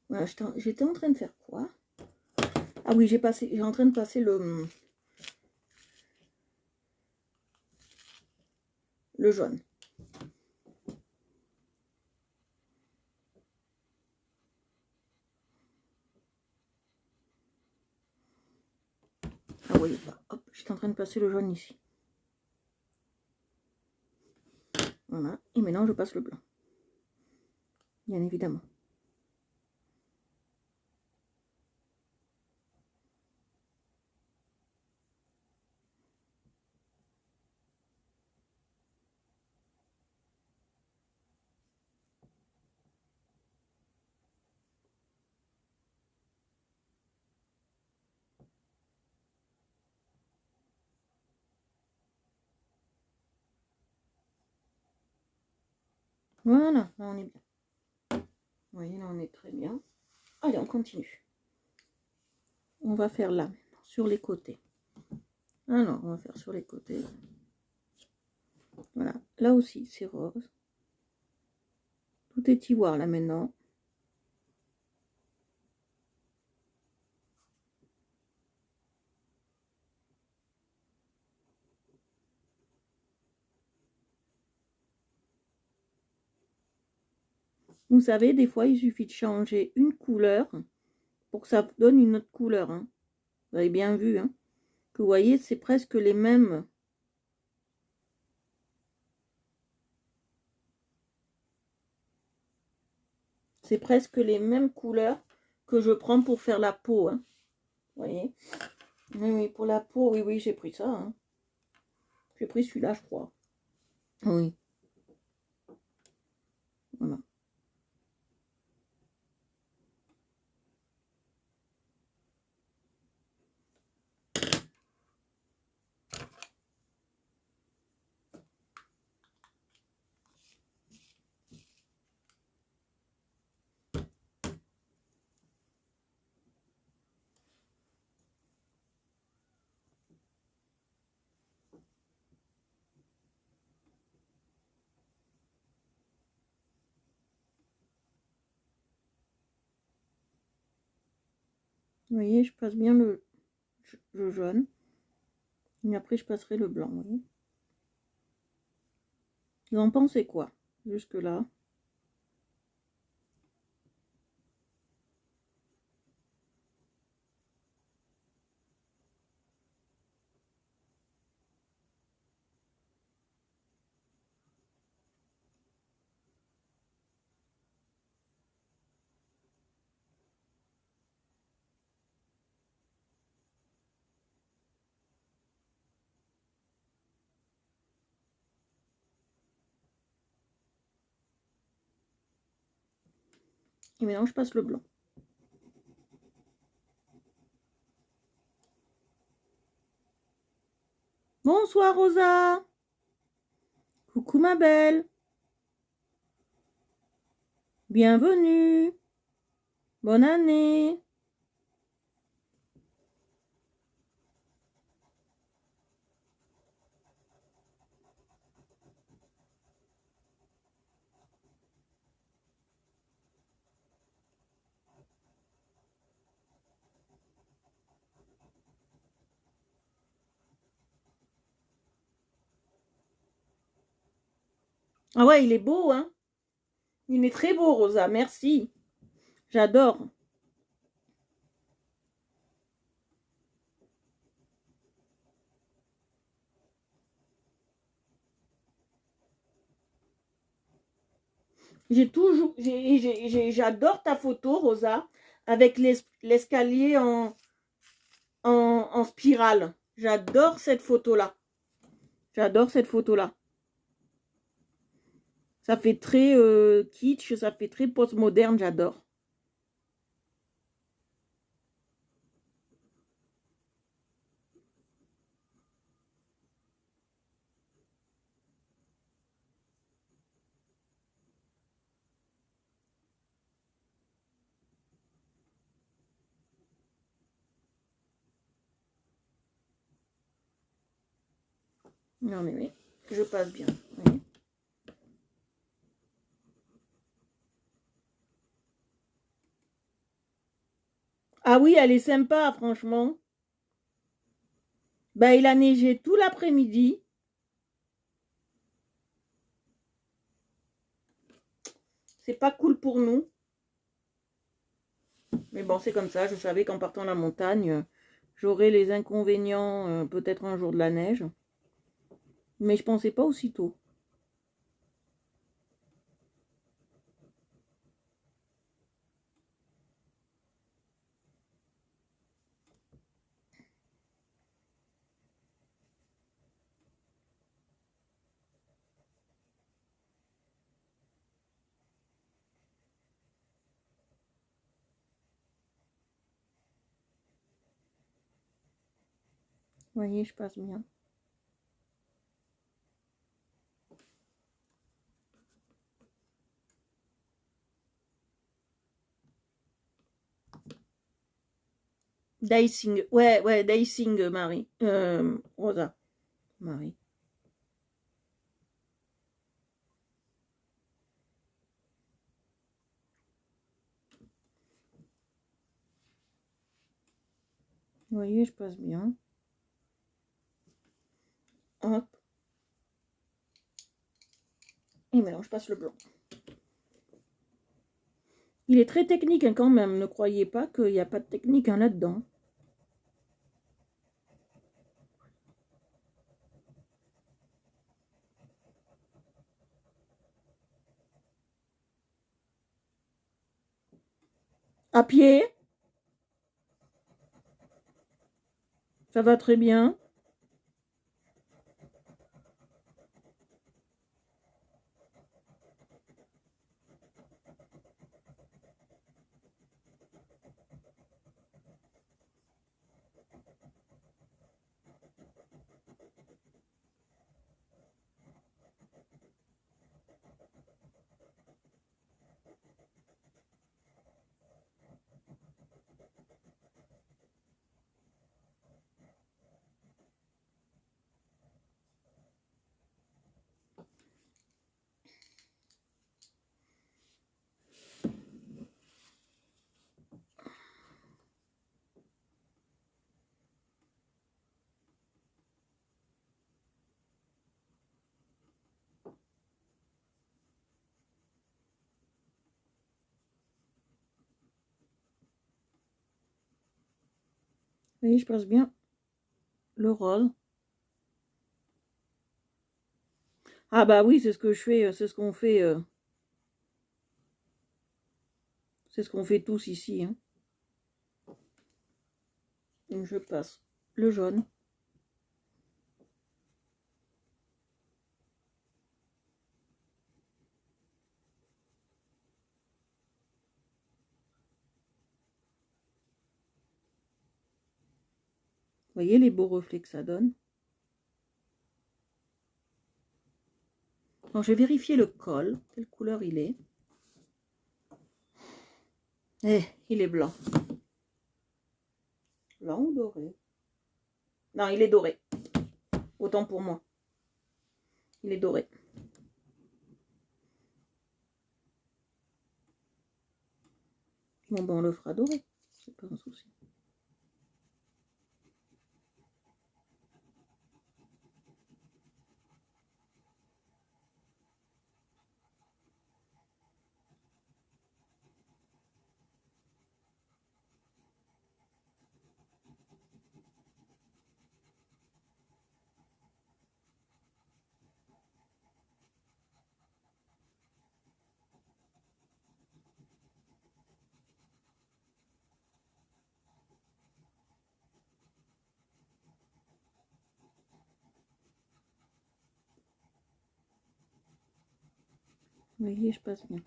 Voilà, j'étais en train de faire quoi? Ah oui, j'ai en train de passer le jaune. Ah oui, bah, hop, j'étais en train de passer le jaune ici. Voilà, et maintenant je passe le blanc. Bien évidemment. Voilà, là on est bien. Vous voyez, là on est très bien. Allez, on continue. On va faire là, maintenant, sur les côtés. Alors, on va faire sur les côtés. Voilà, là aussi c'est rose. Tout est ivoire là maintenant. Vous savez, des fois il suffit de changer une couleur pour que ça donne une autre couleur, hein. Vous avez bien vu, hein, que vous voyez, c'est presque les mêmes. C'est presque les mêmes couleurs que je prends pour faire la peau, hein. Vous voyez? Oui, oui, pour la peau, oui, oui, j'ai pris ça, hein. J'ai pris celui-là, je crois. Oui. Voilà. Vous voyez, je passe bien le jaune. Et après, je passerai le blanc. Vous voyez. Vous en pensez quoi jusque-là? Et maintenant, je passe le blanc. Bonsoir Rosa. Coucou ma belle. Bienvenue. Bonne année. Ah ouais, il est beau, hein? Il est très beau, Rosa. Merci. J'adore. J'adore ta photo, Rosa, avec l'escalier en spirale. J'adore cette photo-là. J'adore cette photo-là. Ça fait très kitsch, ça fait très postmoderne, j'adore. Non mais oui, je passe bien. Oui. Ah oui, elle est sympa, franchement. Ben, il a neigé tout l'après-midi. C'est pas cool pour nous. Mais bon, c'est comme ça. Je savais qu'en partant à la montagne, j'aurais les inconvénients, peut-être un jour de la neige. Mais je pensais pas aussitôt. Vous voyez, je passe bien. Dicing, ouais, dicing, Marie. Rosa, Marie. Vous voyez, je passe bien. Hop. Et maintenant, je passe le blanc. Il est très technique hein, quand même. Ne croyez pas qu'il n'y a pas de technique hein, là-dedans. À pied. Ça va très bien. voyez, je passe bien le rose. Ah bah oui, c'est ce que je fais, c'est ce qu'on fait. C'est ce qu'on fait tous ici. Hein. Donc je passe le jaune. Vous voyez les beaux reflets que ça donne. Alors, je vais vérifier le col, quelle couleur il est. Eh, il est blanc. Blanc ou doré? Non, il est doré. Autant pour moi. Il est doré. Bon, ben on le fera doré. C'est pas un souci. Vous voyez, je passe bien.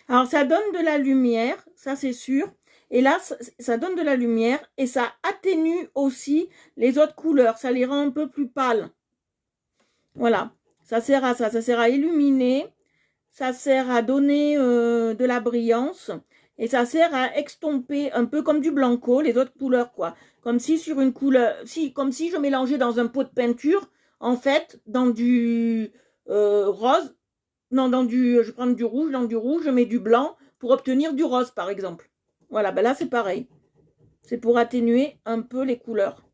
Alors, ça donne de la lumière, ça c'est sûr. Et là, ça donne de la lumière et ça atténue aussi les autres couleurs. Ça les rend un peu plus pâles. Voilà, ça sert à ça. Ça sert à illuminer, ça sert à donner de la brillance et ça sert à extomper un peu comme du blanco les autres couleurs, quoi. Comme si sur une couleur, comme si je mélangeais dans un pot de peinture, en fait, dans du rose. Non, je prends du rouge, dans du rouge, je mets du blanc pour obtenir du rose, par exemple. Voilà, ben là, c'est pareil. C'est pour atténuer un peu les couleurs.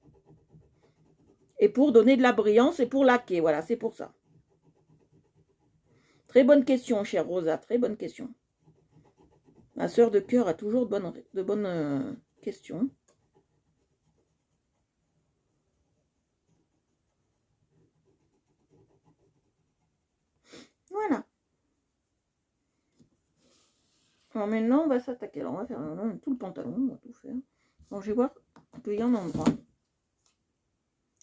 Et pour donner de la brillance et pour laquer. Voilà, c'est pour ça. Très bonne question, chère Rosa. Très bonne question. Ma sœur de cœur a toujours de bonnes questions. Voilà. Alors maintenant, on va s'attaquer. Alors, on va faire tout le pantalon, on va tout faire. Donc, je vais voir qu'il y en a un endroit.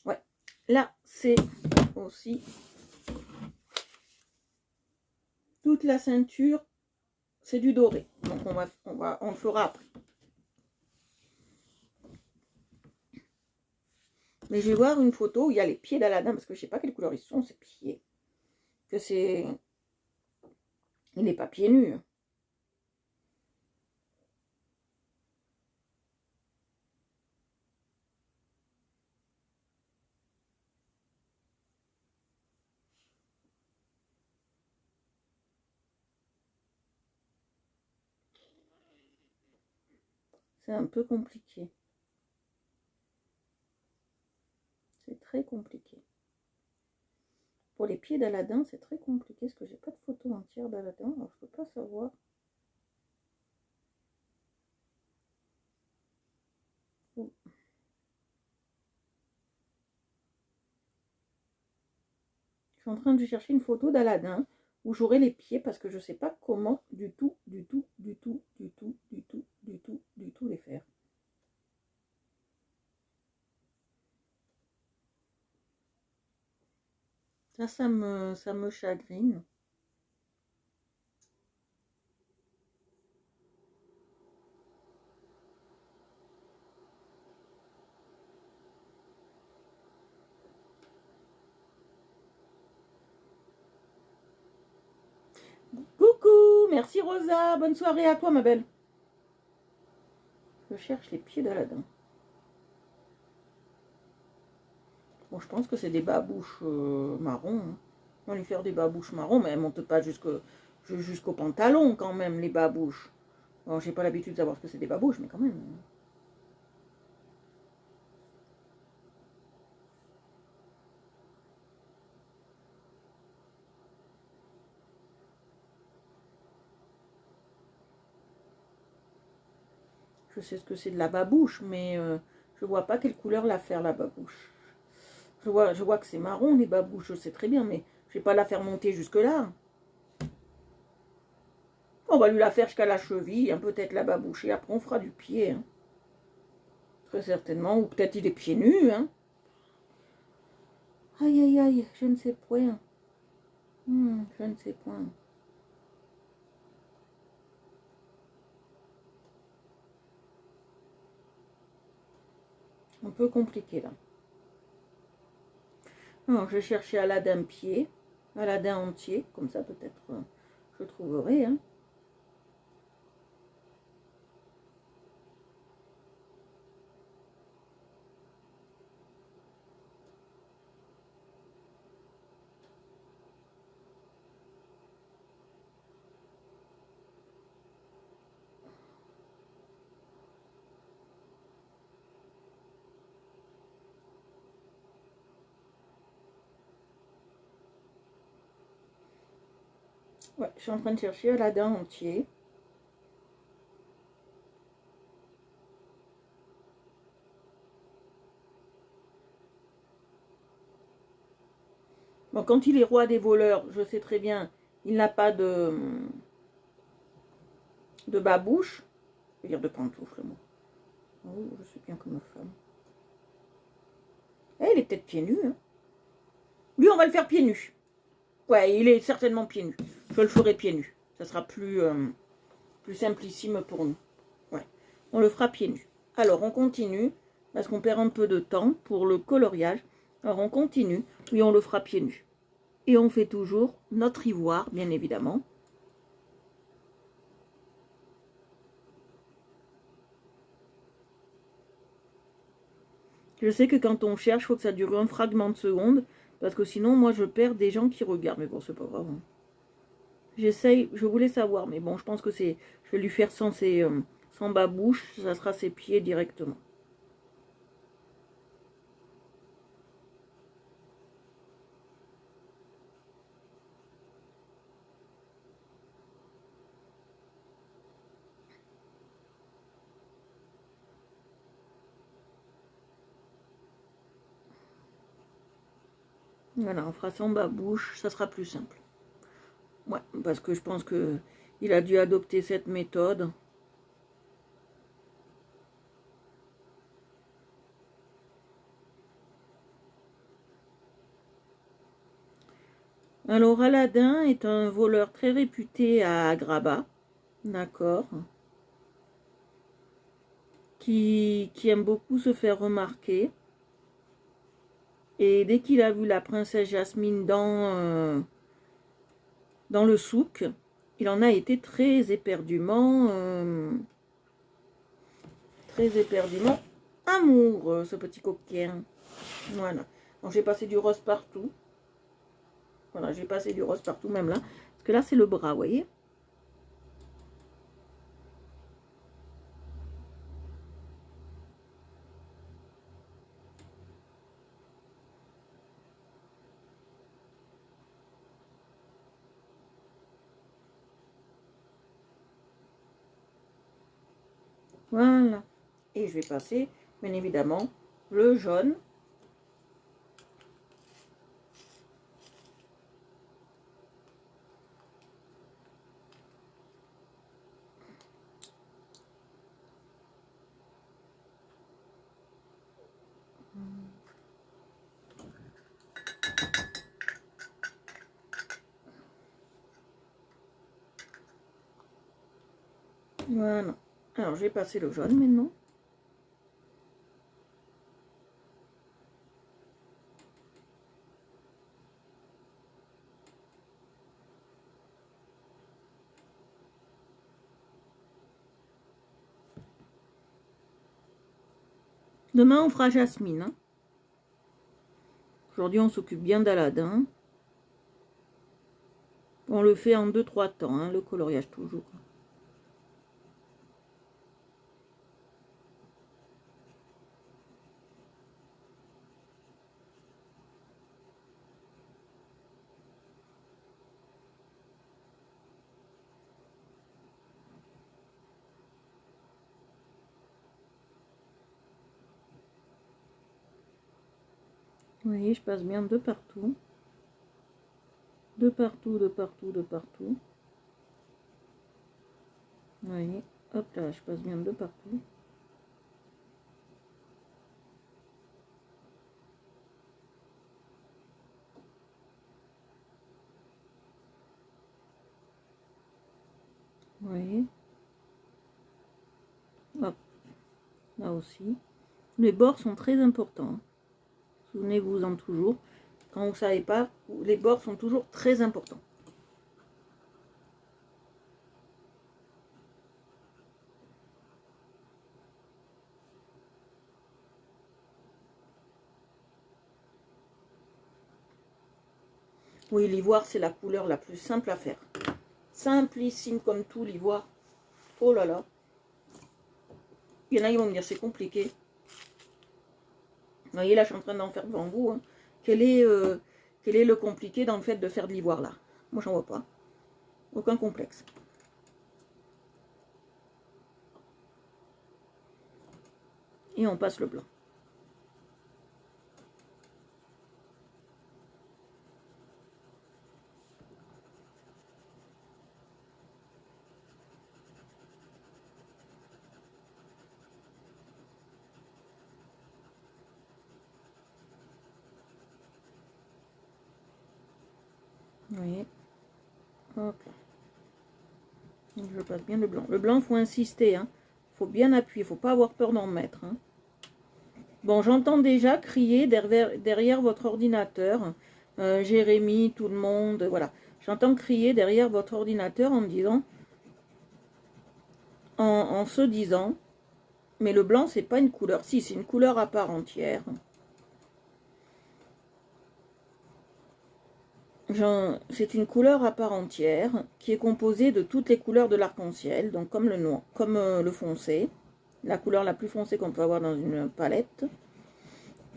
Ouais. Là, c'est aussi toute la ceinture, c'est du doré. Donc, on le fera après. Mais je vais voir une photo où il y a les pieds d'Aladin, parce que je sais pas quelle couleur ils sont, ces pieds. Que c'est... Il n'est pas pieds nus. C'est un peu compliqué. C'est très compliqué. Pour les pieds d'Aladin, c'est très compliqué, parce que j'ai pas de photo entière d'Aladin, alors je peux pas savoir. Oh. Je suis en train de chercher une photo d'Aladin où j'aurai les pieds, parce que je sais pas comment du tout les faire. Ça me chagrine. Merci Rosa, bonne soirée à toi ma belle. Je cherche les pieds d'Aladin. Bon, je pense que c'est des babouches marron. Hein. On va lui faire des babouches marron, mais elles montent pas jusqu'au pantalon quand même, les babouches. Bon, j'ai pas l'habitude de savoir ce que c'est des babouches, mais quand même. Je sais ce que c'est de la babouche, mais je vois pas quelle couleur la faire la babouche. Je vois que c'est marron les babouches, je sais très bien, mais je vais pas la faire monter jusque là. On va lui la faire jusqu'à la cheville, hein, peut-être la babouche, et après on fera du pied. Hein. Très certainement, ou peut-être il est pieds nus. Hein. Aïe aïe aïe, je ne sais point. Je ne sais point. Un peu compliqué là. Alors, je vais chercher Aladin pied, Aladin entier, comme ça peut-être je trouverai. Hein. Ouais, je suis en train de chercher Aladin entier. Bon, quand il est roi des voleurs, je sais très bien, il n'a pas de babouche. Je veux dire de pantoufle, moi. Oh, je suis bien comme femme. Eh, il est peut-être pieds nus. Hein. Lui, on va le faire pieds nus. Ouais, il est certainement pieds nus. Je le ferai pieds nus. Ça sera plus simplissime pour nous. Ouais, on le fera pieds nus. Alors, on continue, parce qu'on perd un peu de temps pour le coloriage. Alors, on continue. Oui, on le fera pieds nus. Et on fait toujours notre ivoire, bien évidemment. Je sais que quand on cherche, il faut que ça dure un fragment de seconde, parce que sinon, moi, je perds des gens qui regardent. Mais bon, c'est pas grave. Hein. J'essaye, je voulais savoir, mais bon, je pense que c'est... Je vais lui faire sans babouche, ça sera ses pieds directement. Voilà, on fera sans babouche, ça sera plus simple. Ouais, parce que je pense que il a dû adopter cette méthode. Alors, Aladin est un voleur très réputé à Agrabah, d'accord, qui aime beaucoup se faire remarquer. Et dès qu'il a vu la princesse Jasmine dans le souk, il en a été très éperdument amoureux, ce petit coquin. Voilà. Donc j'ai passé du rose partout. Voilà, j'ai passé du rose partout, même là. Parce que là, c'est le bras, vous voyez. Voilà. Et je vais passer, bien évidemment, le jaune. Voilà. Alors, je vais passer le jaune maintenant. Demain, on fera Jasmine. Hein. Aujourd'hui, on s'occupe bien d'Aladin. On le fait en 2-3 temps, hein, le coloriage toujours. Vous voyez, je passe bien de partout. De partout, de partout, de partout. Vous voyez, hop là, je passe bien de partout. Vous voyez. Hop, là aussi. Les bords sont très importants. Souvenez-vous-en toujours. Quand vous ne savez pas, les bords sont toujours très importants. Oui, l'ivoire, c'est la couleur la plus simple à faire. Simplissime comme tout, l'ivoire. Oh là là. Il y en a qui vont me dire c'est compliqué. Vous voyez, là, je suis en train d'en faire devant vous. Hein. Quel est le compliqué dans le fait de faire de l'ivoire, là? Moi, j'en vois pas. Aucun complexe. Et on passe le blanc. Vous voyez. Hop. Donc, je passe bien le blanc. Le blanc, il faut insister. Hein. Faut bien appuyer. Faut pas avoir peur d'en mettre. Hein. Bon, j'entends déjà crier derrière votre ordinateur. Jérémy, tout le monde, voilà. J'entends crier derrière votre ordinateur en me disant, en se disant, mais le blanc, c'est pas une couleur. Si, c'est une couleur à part entière. C'est une couleur à part entière qui est composée de toutes les couleurs de l'arc-en-ciel, donc comme le noir, comme le foncé, la couleur la plus foncée qu'on peut avoir dans une palette,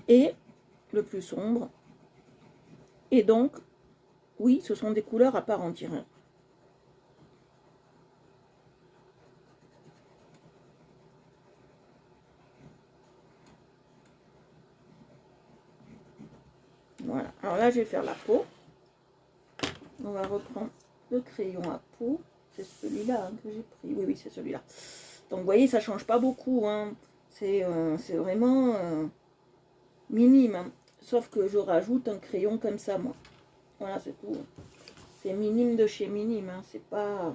et le plus sombre. Et donc, oui, ce sont des couleurs à part entière. Voilà, alors là, je vais faire la peau. On va reprendre le crayon à peau. C'est celui-là hein, que j'ai pris. Oui, oui, c'est celui-là. Donc, vous voyez, ça change pas beaucoup. Hein. C'est vraiment minime. Hein. Sauf que je rajoute un crayon comme ça, moi. Voilà, c'est tout. C'est minime de chez minime. Hein. C'est pas...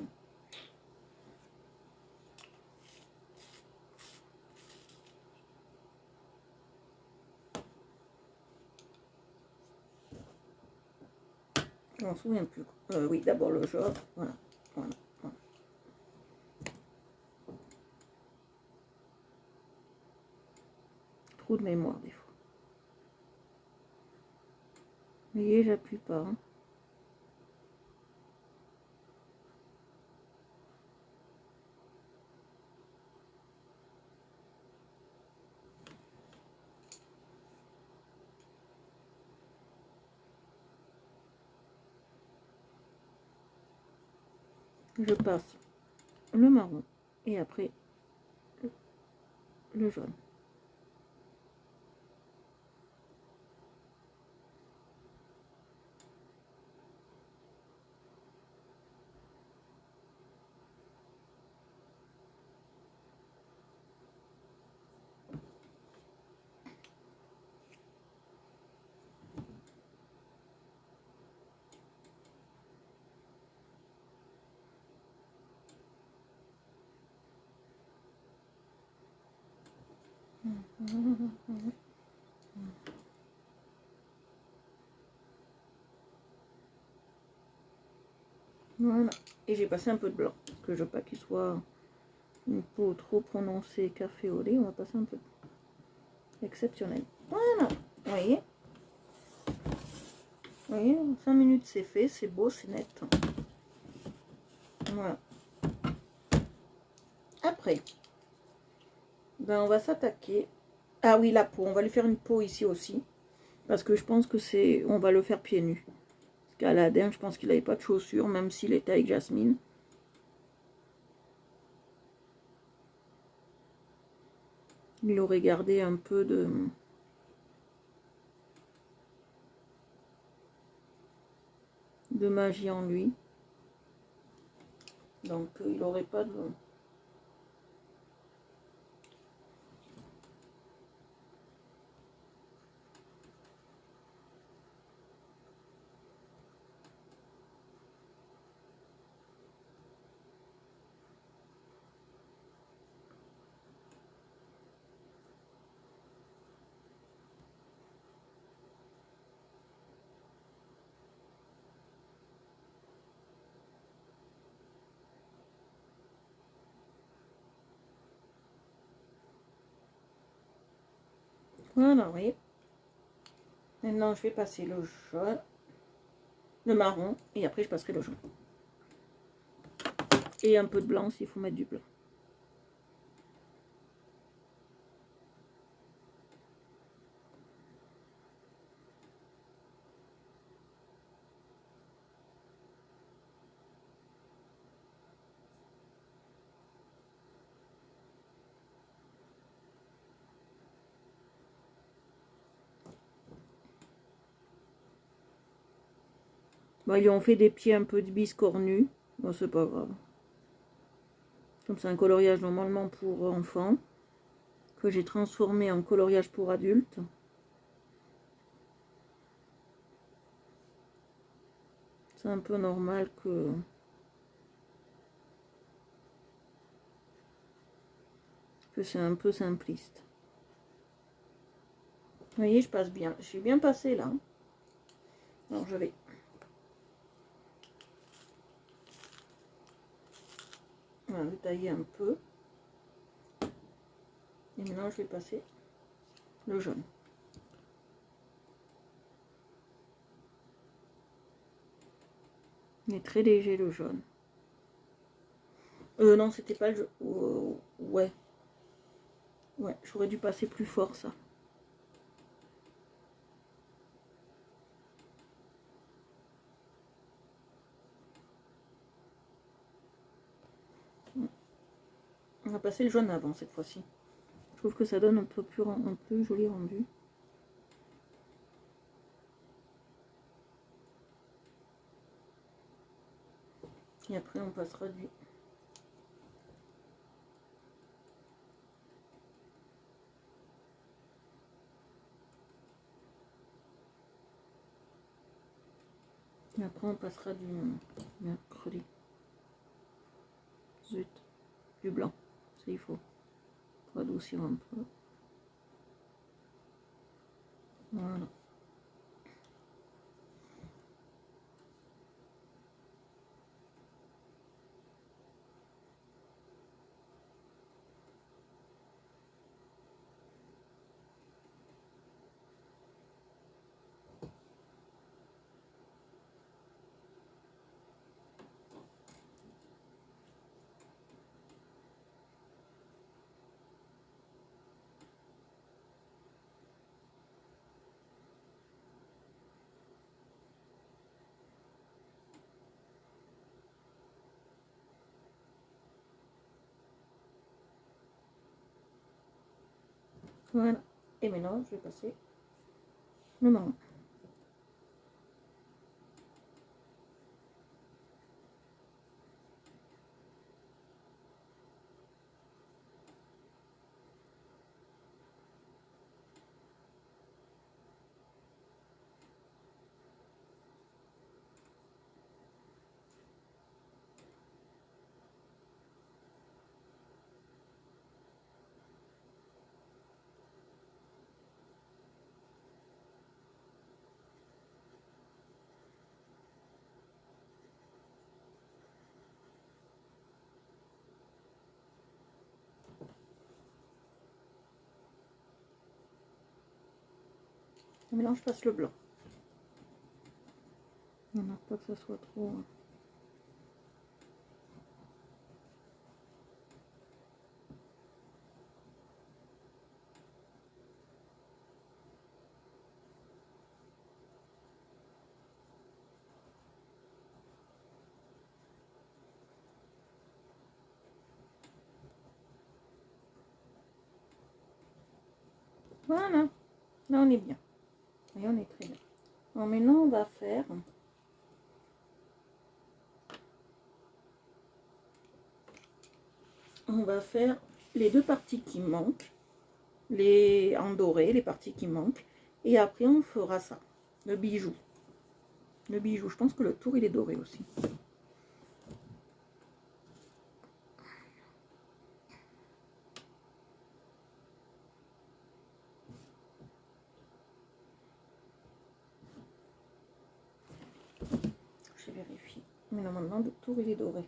Je m'en souviens plus. Oui, d'abord le jaune. Voilà. Voilà. Voilà. Trou de mémoire, des fois. Vous voyez, j'appuie pas. Hein. Je passe le marron et après le jaune. Voilà. Et j'ai passé un peu de blanc. Parce que je veux pas qu'il soit une peau trop prononcée café au lait. On va passer un peu de blanc. Exceptionnel. Voilà, vous voyez. Vous voyez, 5 minutes c'est fait, c'est beau, c'est net. Voilà. Après, ben on va s'attaquer. Ah oui, la peau, on va lui faire une peau ici aussi. Parce que je pense que c'est... On va le faire pieds nus. Parce qu'Aladin, je pense qu'il n'avait pas de chaussures, même s'il était avec Jasmine. Il aurait gardé un peu de magie en lui. Donc, il n'aurait pas de... Voilà, vous voyez. Maintenant, je vais passer le jaune, le marron, et après, je passerai le jaune. Et un peu de blanc s'il faut mettre du blanc. Bon, ils ont fait des pieds un peu de biscornus. Bon, c'est pas grave. Comme c'est un coloriage normalement pour enfants, que j'ai transformé en coloriage pour adultes. C'est un peu normal que c'est un peu simpliste. Vous voyez, je passe bien. Je suis bien passée là. Alors je vais le tailler un peu. Et maintenant, je vais passer le jaune. Il est très léger le jaune. Non, c'était pas le jaune. Ouais. Ouais, j'aurais dû passer plus fort ça. On va passer le jaune avant cette fois-ci. Je trouve que ça donne un peu joli rendu. Et après on passera du... Et après on passera du mercredi. Zut. Du blanc. Ça il faut adoucir un peu. Voilà. Voilà. Et maintenant je vais passer le marron. Je mélange, je passe le blanc. On n'a pas que ça soit trop... Voilà, là on est bien. Et on est très bien. Bon, maintenant on va faire... On va faire les deux parties qui manquent. Les en doré, les parties qui manquent. Et après on fera ça. Le bijou. Le bijou, je pense que le tour il est doré aussi. Je vérifie. Mais normalement le tour il est doré.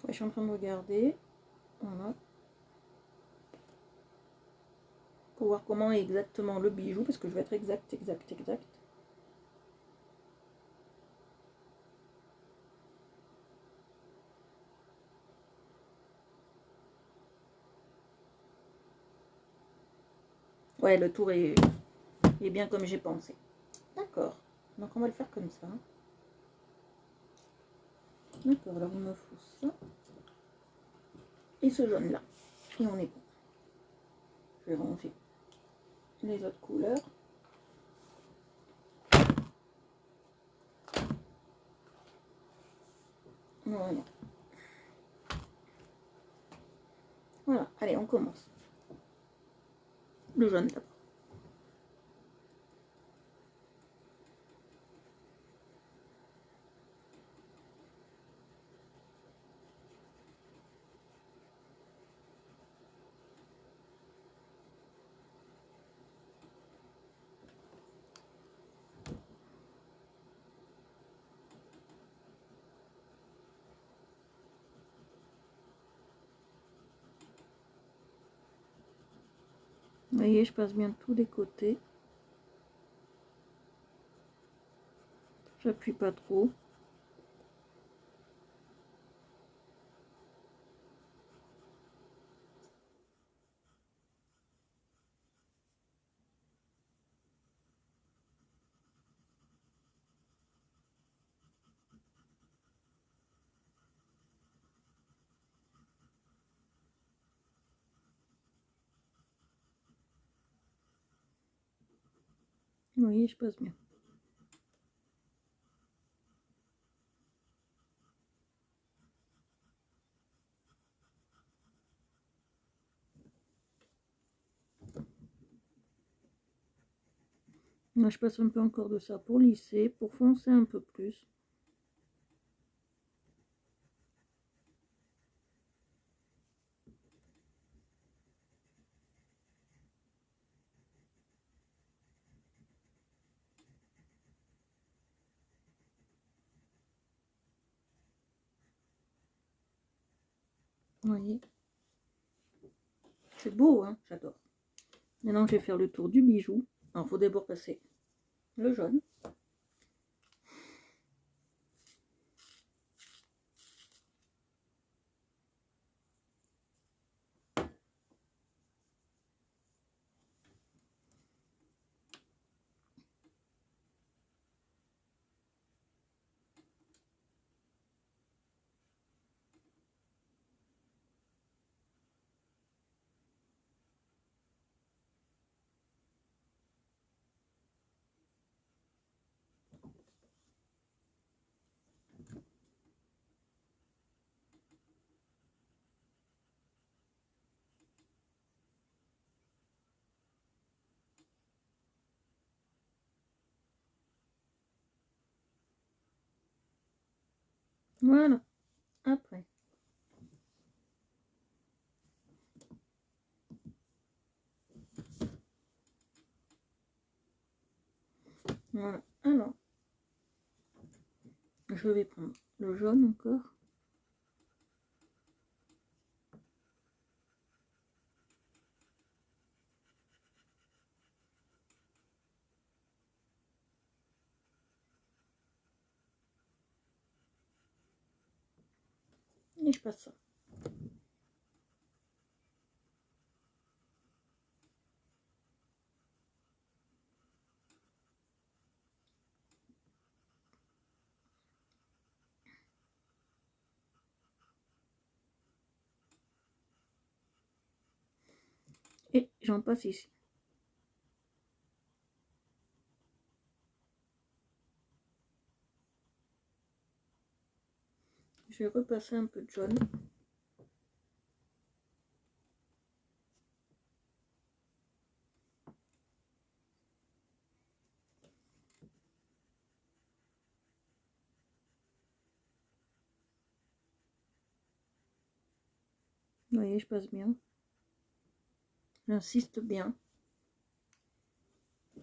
Ouais, je suis en train de regarder. Voilà. Pour voir comment est exactement le bijou, parce que je vais être exact. Ouais, le tour est bien comme j'ai pensé. D'accord. Donc on va le faire comme ça. D'accord, alors il me faut ça. Et ce jaune là. Et on est bon. Je vais ranger les autres couleurs. Voilà. Voilà, allez, on commence. Le jaune d'abord. Vous voyez, je passe bien tous les côtés. J'appuie pas trop. Vous voyez, je passe bien. Là, je passe un peu encore de ça pour lisser, pour foncer un peu plus. Vous voyez, c'est beau, hein, j'adore. Maintenant, je vais faire le tour du bijou. Alors, il faut d'abord passer le jaune. Voilà, après. Voilà, alors. Je vais prendre le jaune encore. Et je passe ça. Et j'en passe ici. Je vais repasser un peu de jaune. Vous voyez, je passe bien. J'insiste bien. Vous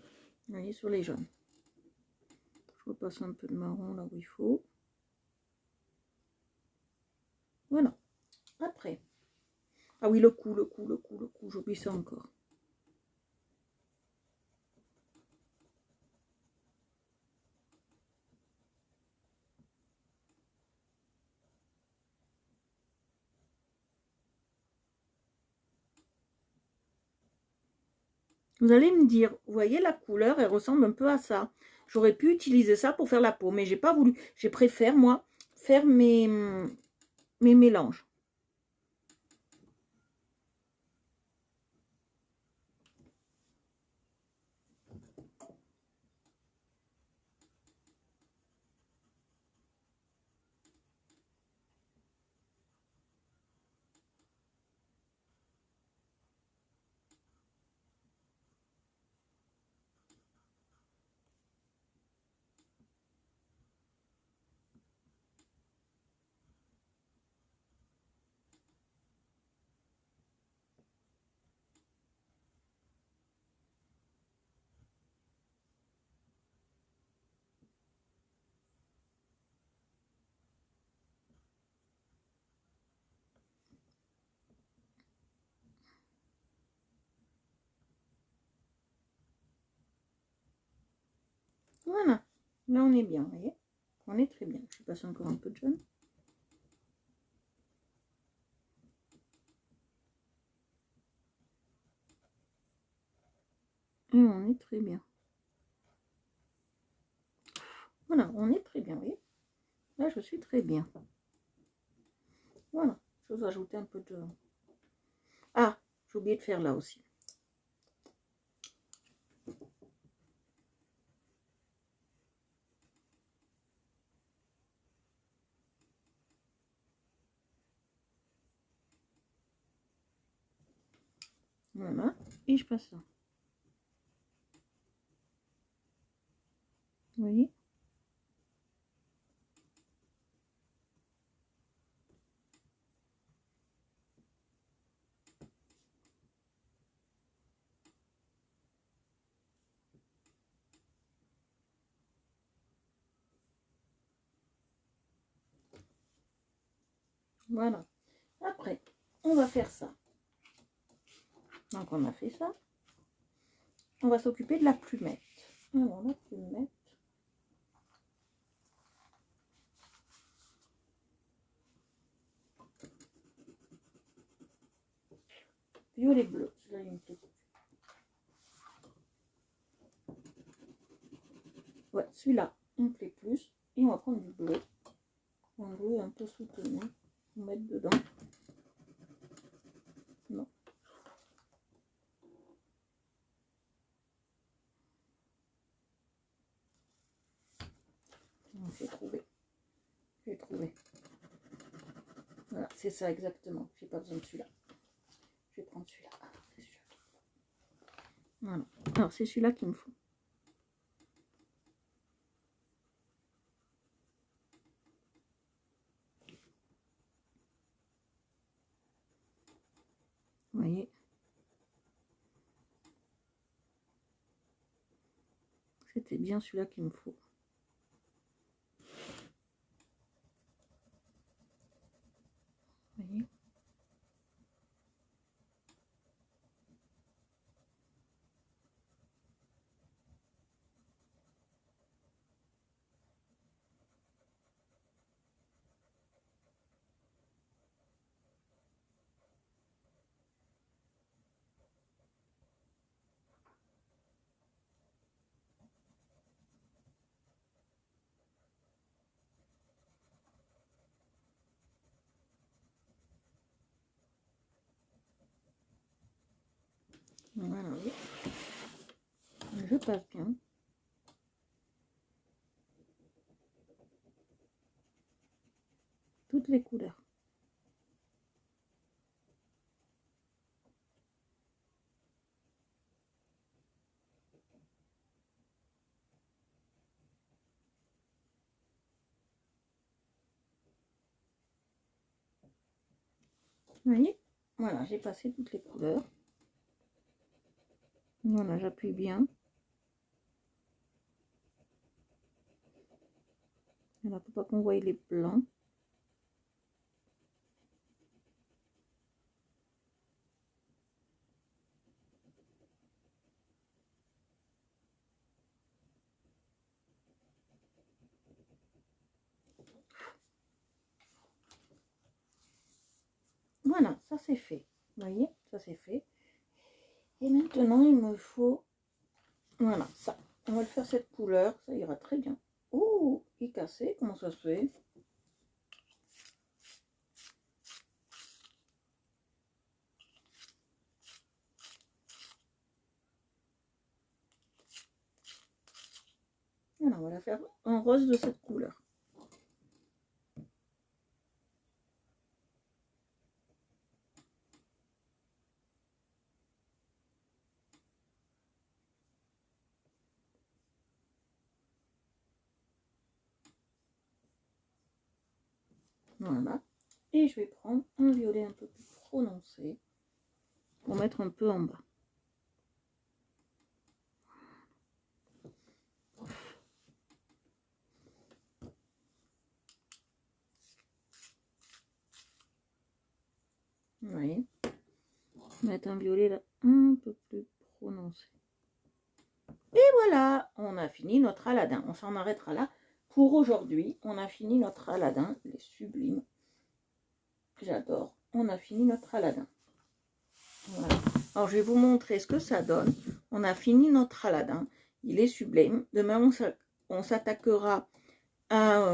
voyez, sur les jaunes. Je repasse un peu de marron là où il faut. Voilà. Après. Ah oui, le cou, j'oublie ça encore. Vous allez me dire, vous voyez la couleur, elle ressemble un peu à ça. J'aurais pu utiliser ça pour faire la peau, mais j'ai pas voulu. Je préfère, moi, faire mes mélanges. Voilà. Là, on est bien, vous voyez. On est très bien. Je passe encore un peu de jaune. Et on est très bien. Voilà, on est très bien, vous voyez. Là, je suis très bien. Voilà. Je vais ajouter un peu de... Ah, j'ai oublié de faire là aussi. Voilà. Et je passe ça. Vous voyez. Voilà. Après, on va faire ça. Donc, on a fait ça. On va s'occuper de la plumette. Alors, la plumette. Violet bleu. Là, il me plaît. Ouais, celui-là, il me plaît plus. Et on va prendre du bleu. Un bleu un peu soutenu. On va mettre dedans. Non. J'ai trouvé. J'ai trouvé. Voilà, c'est ça exactement. J'ai pas besoin de celui-là. Je vais prendre celui-là. Voilà. Alors, c'est celui-là qu'il me faut. c'était bien celui-là qu'il me faut. Vous voyez? Voilà, oui. Je passe bien. Toutes les couleurs. Vous voyez? Voilà, j'ai passé toutes les couleurs. Voilà, j'appuie bien. Voilà, pour pas qu'on voie les blancs. Voilà, ça c'est fait. Vous voyez, ça c'est fait. Et maintenant, il me faut... Voilà, ça. On va le faire cette couleur, ça ira très bien. Oh, il est cassé, comment ça se fait? Voilà, on va la faire en rose de cette couleur. Voilà. Et je vais prendre un violet un peu plus prononcé pour mettre un peu en bas. Vous voyez, mettre un violet là un peu plus prononcé. Et voilà, on a fini notre Aladin. On s'en arrêtera là pour aujourd'hui. On a fini notre Aladin. Il est sublime. J'adore. On a fini notre Aladin. Voilà. Alors, je vais vous montrer ce que ça donne. On a fini notre Aladin. Il est sublime. Demain, on s'attaquera à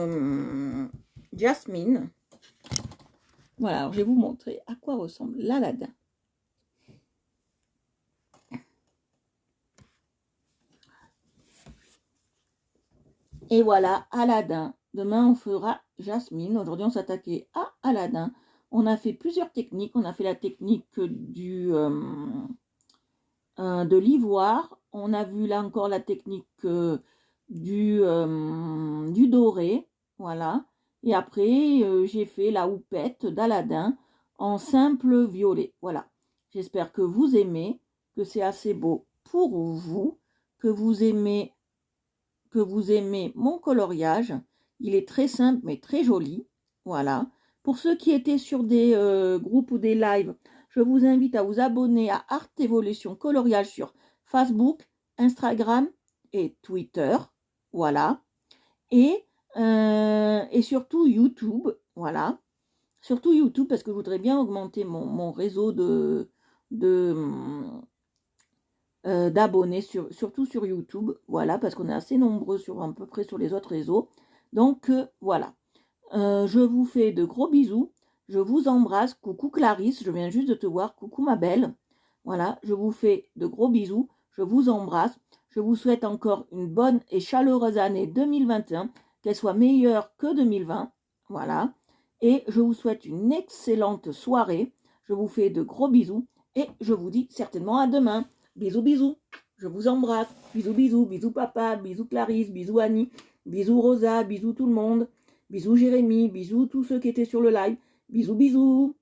Jasmine. Voilà, alors je vais vous montrer à quoi ressemble l'Aladin. Et voilà, Aladin. Demain, on fera Jasmine. Aujourd'hui, on s'attaquait à Aladin. On a fait plusieurs techniques. On a fait la technique de l'ivoire. On a vu là encore la technique du doré. Voilà. Et après, j'ai fait la houppette d'Aladin en simple violet. Voilà. J'espère que vous aimez, que c'est assez beau pour vous, que vous aimez mon coloriage. Il est très simple mais très joli. Voilà. Pour ceux qui étaient sur des groupes ou des lives, je vous invite à vous abonner à Art Evolution Coloriage sur Facebook, Instagram et Twitter. Voilà. Et surtout YouTube. Voilà. Surtout YouTube parce que je voudrais bien augmenter mon réseau d'abonnés, surtout sur YouTube. Voilà, parce qu'on est assez nombreux à peu près sur les autres réseaux. Donc, voilà. Je vous fais de gros bisous. Je vous embrasse. Coucou Clarisse, je viens juste de te voir. Coucou ma belle. Voilà, je vous fais de gros bisous. Je vous embrasse. Je vous souhaite encore une bonne et chaleureuse année 2021. Qu'elle soit meilleure que 2020. Voilà. Et je vous souhaite une excellente soirée. Je vous fais de gros bisous. Et je vous dis certainement à demain. Bisous, bisous. Je vous embrasse. Bisous, bisous. Bisous papa. Bisous Clarisse. Bisous Annie. Bisous Rosa. Bisous tout le monde. Bisous Jérémy. Bisous tous ceux qui étaient sur le live. Bisous, bisous.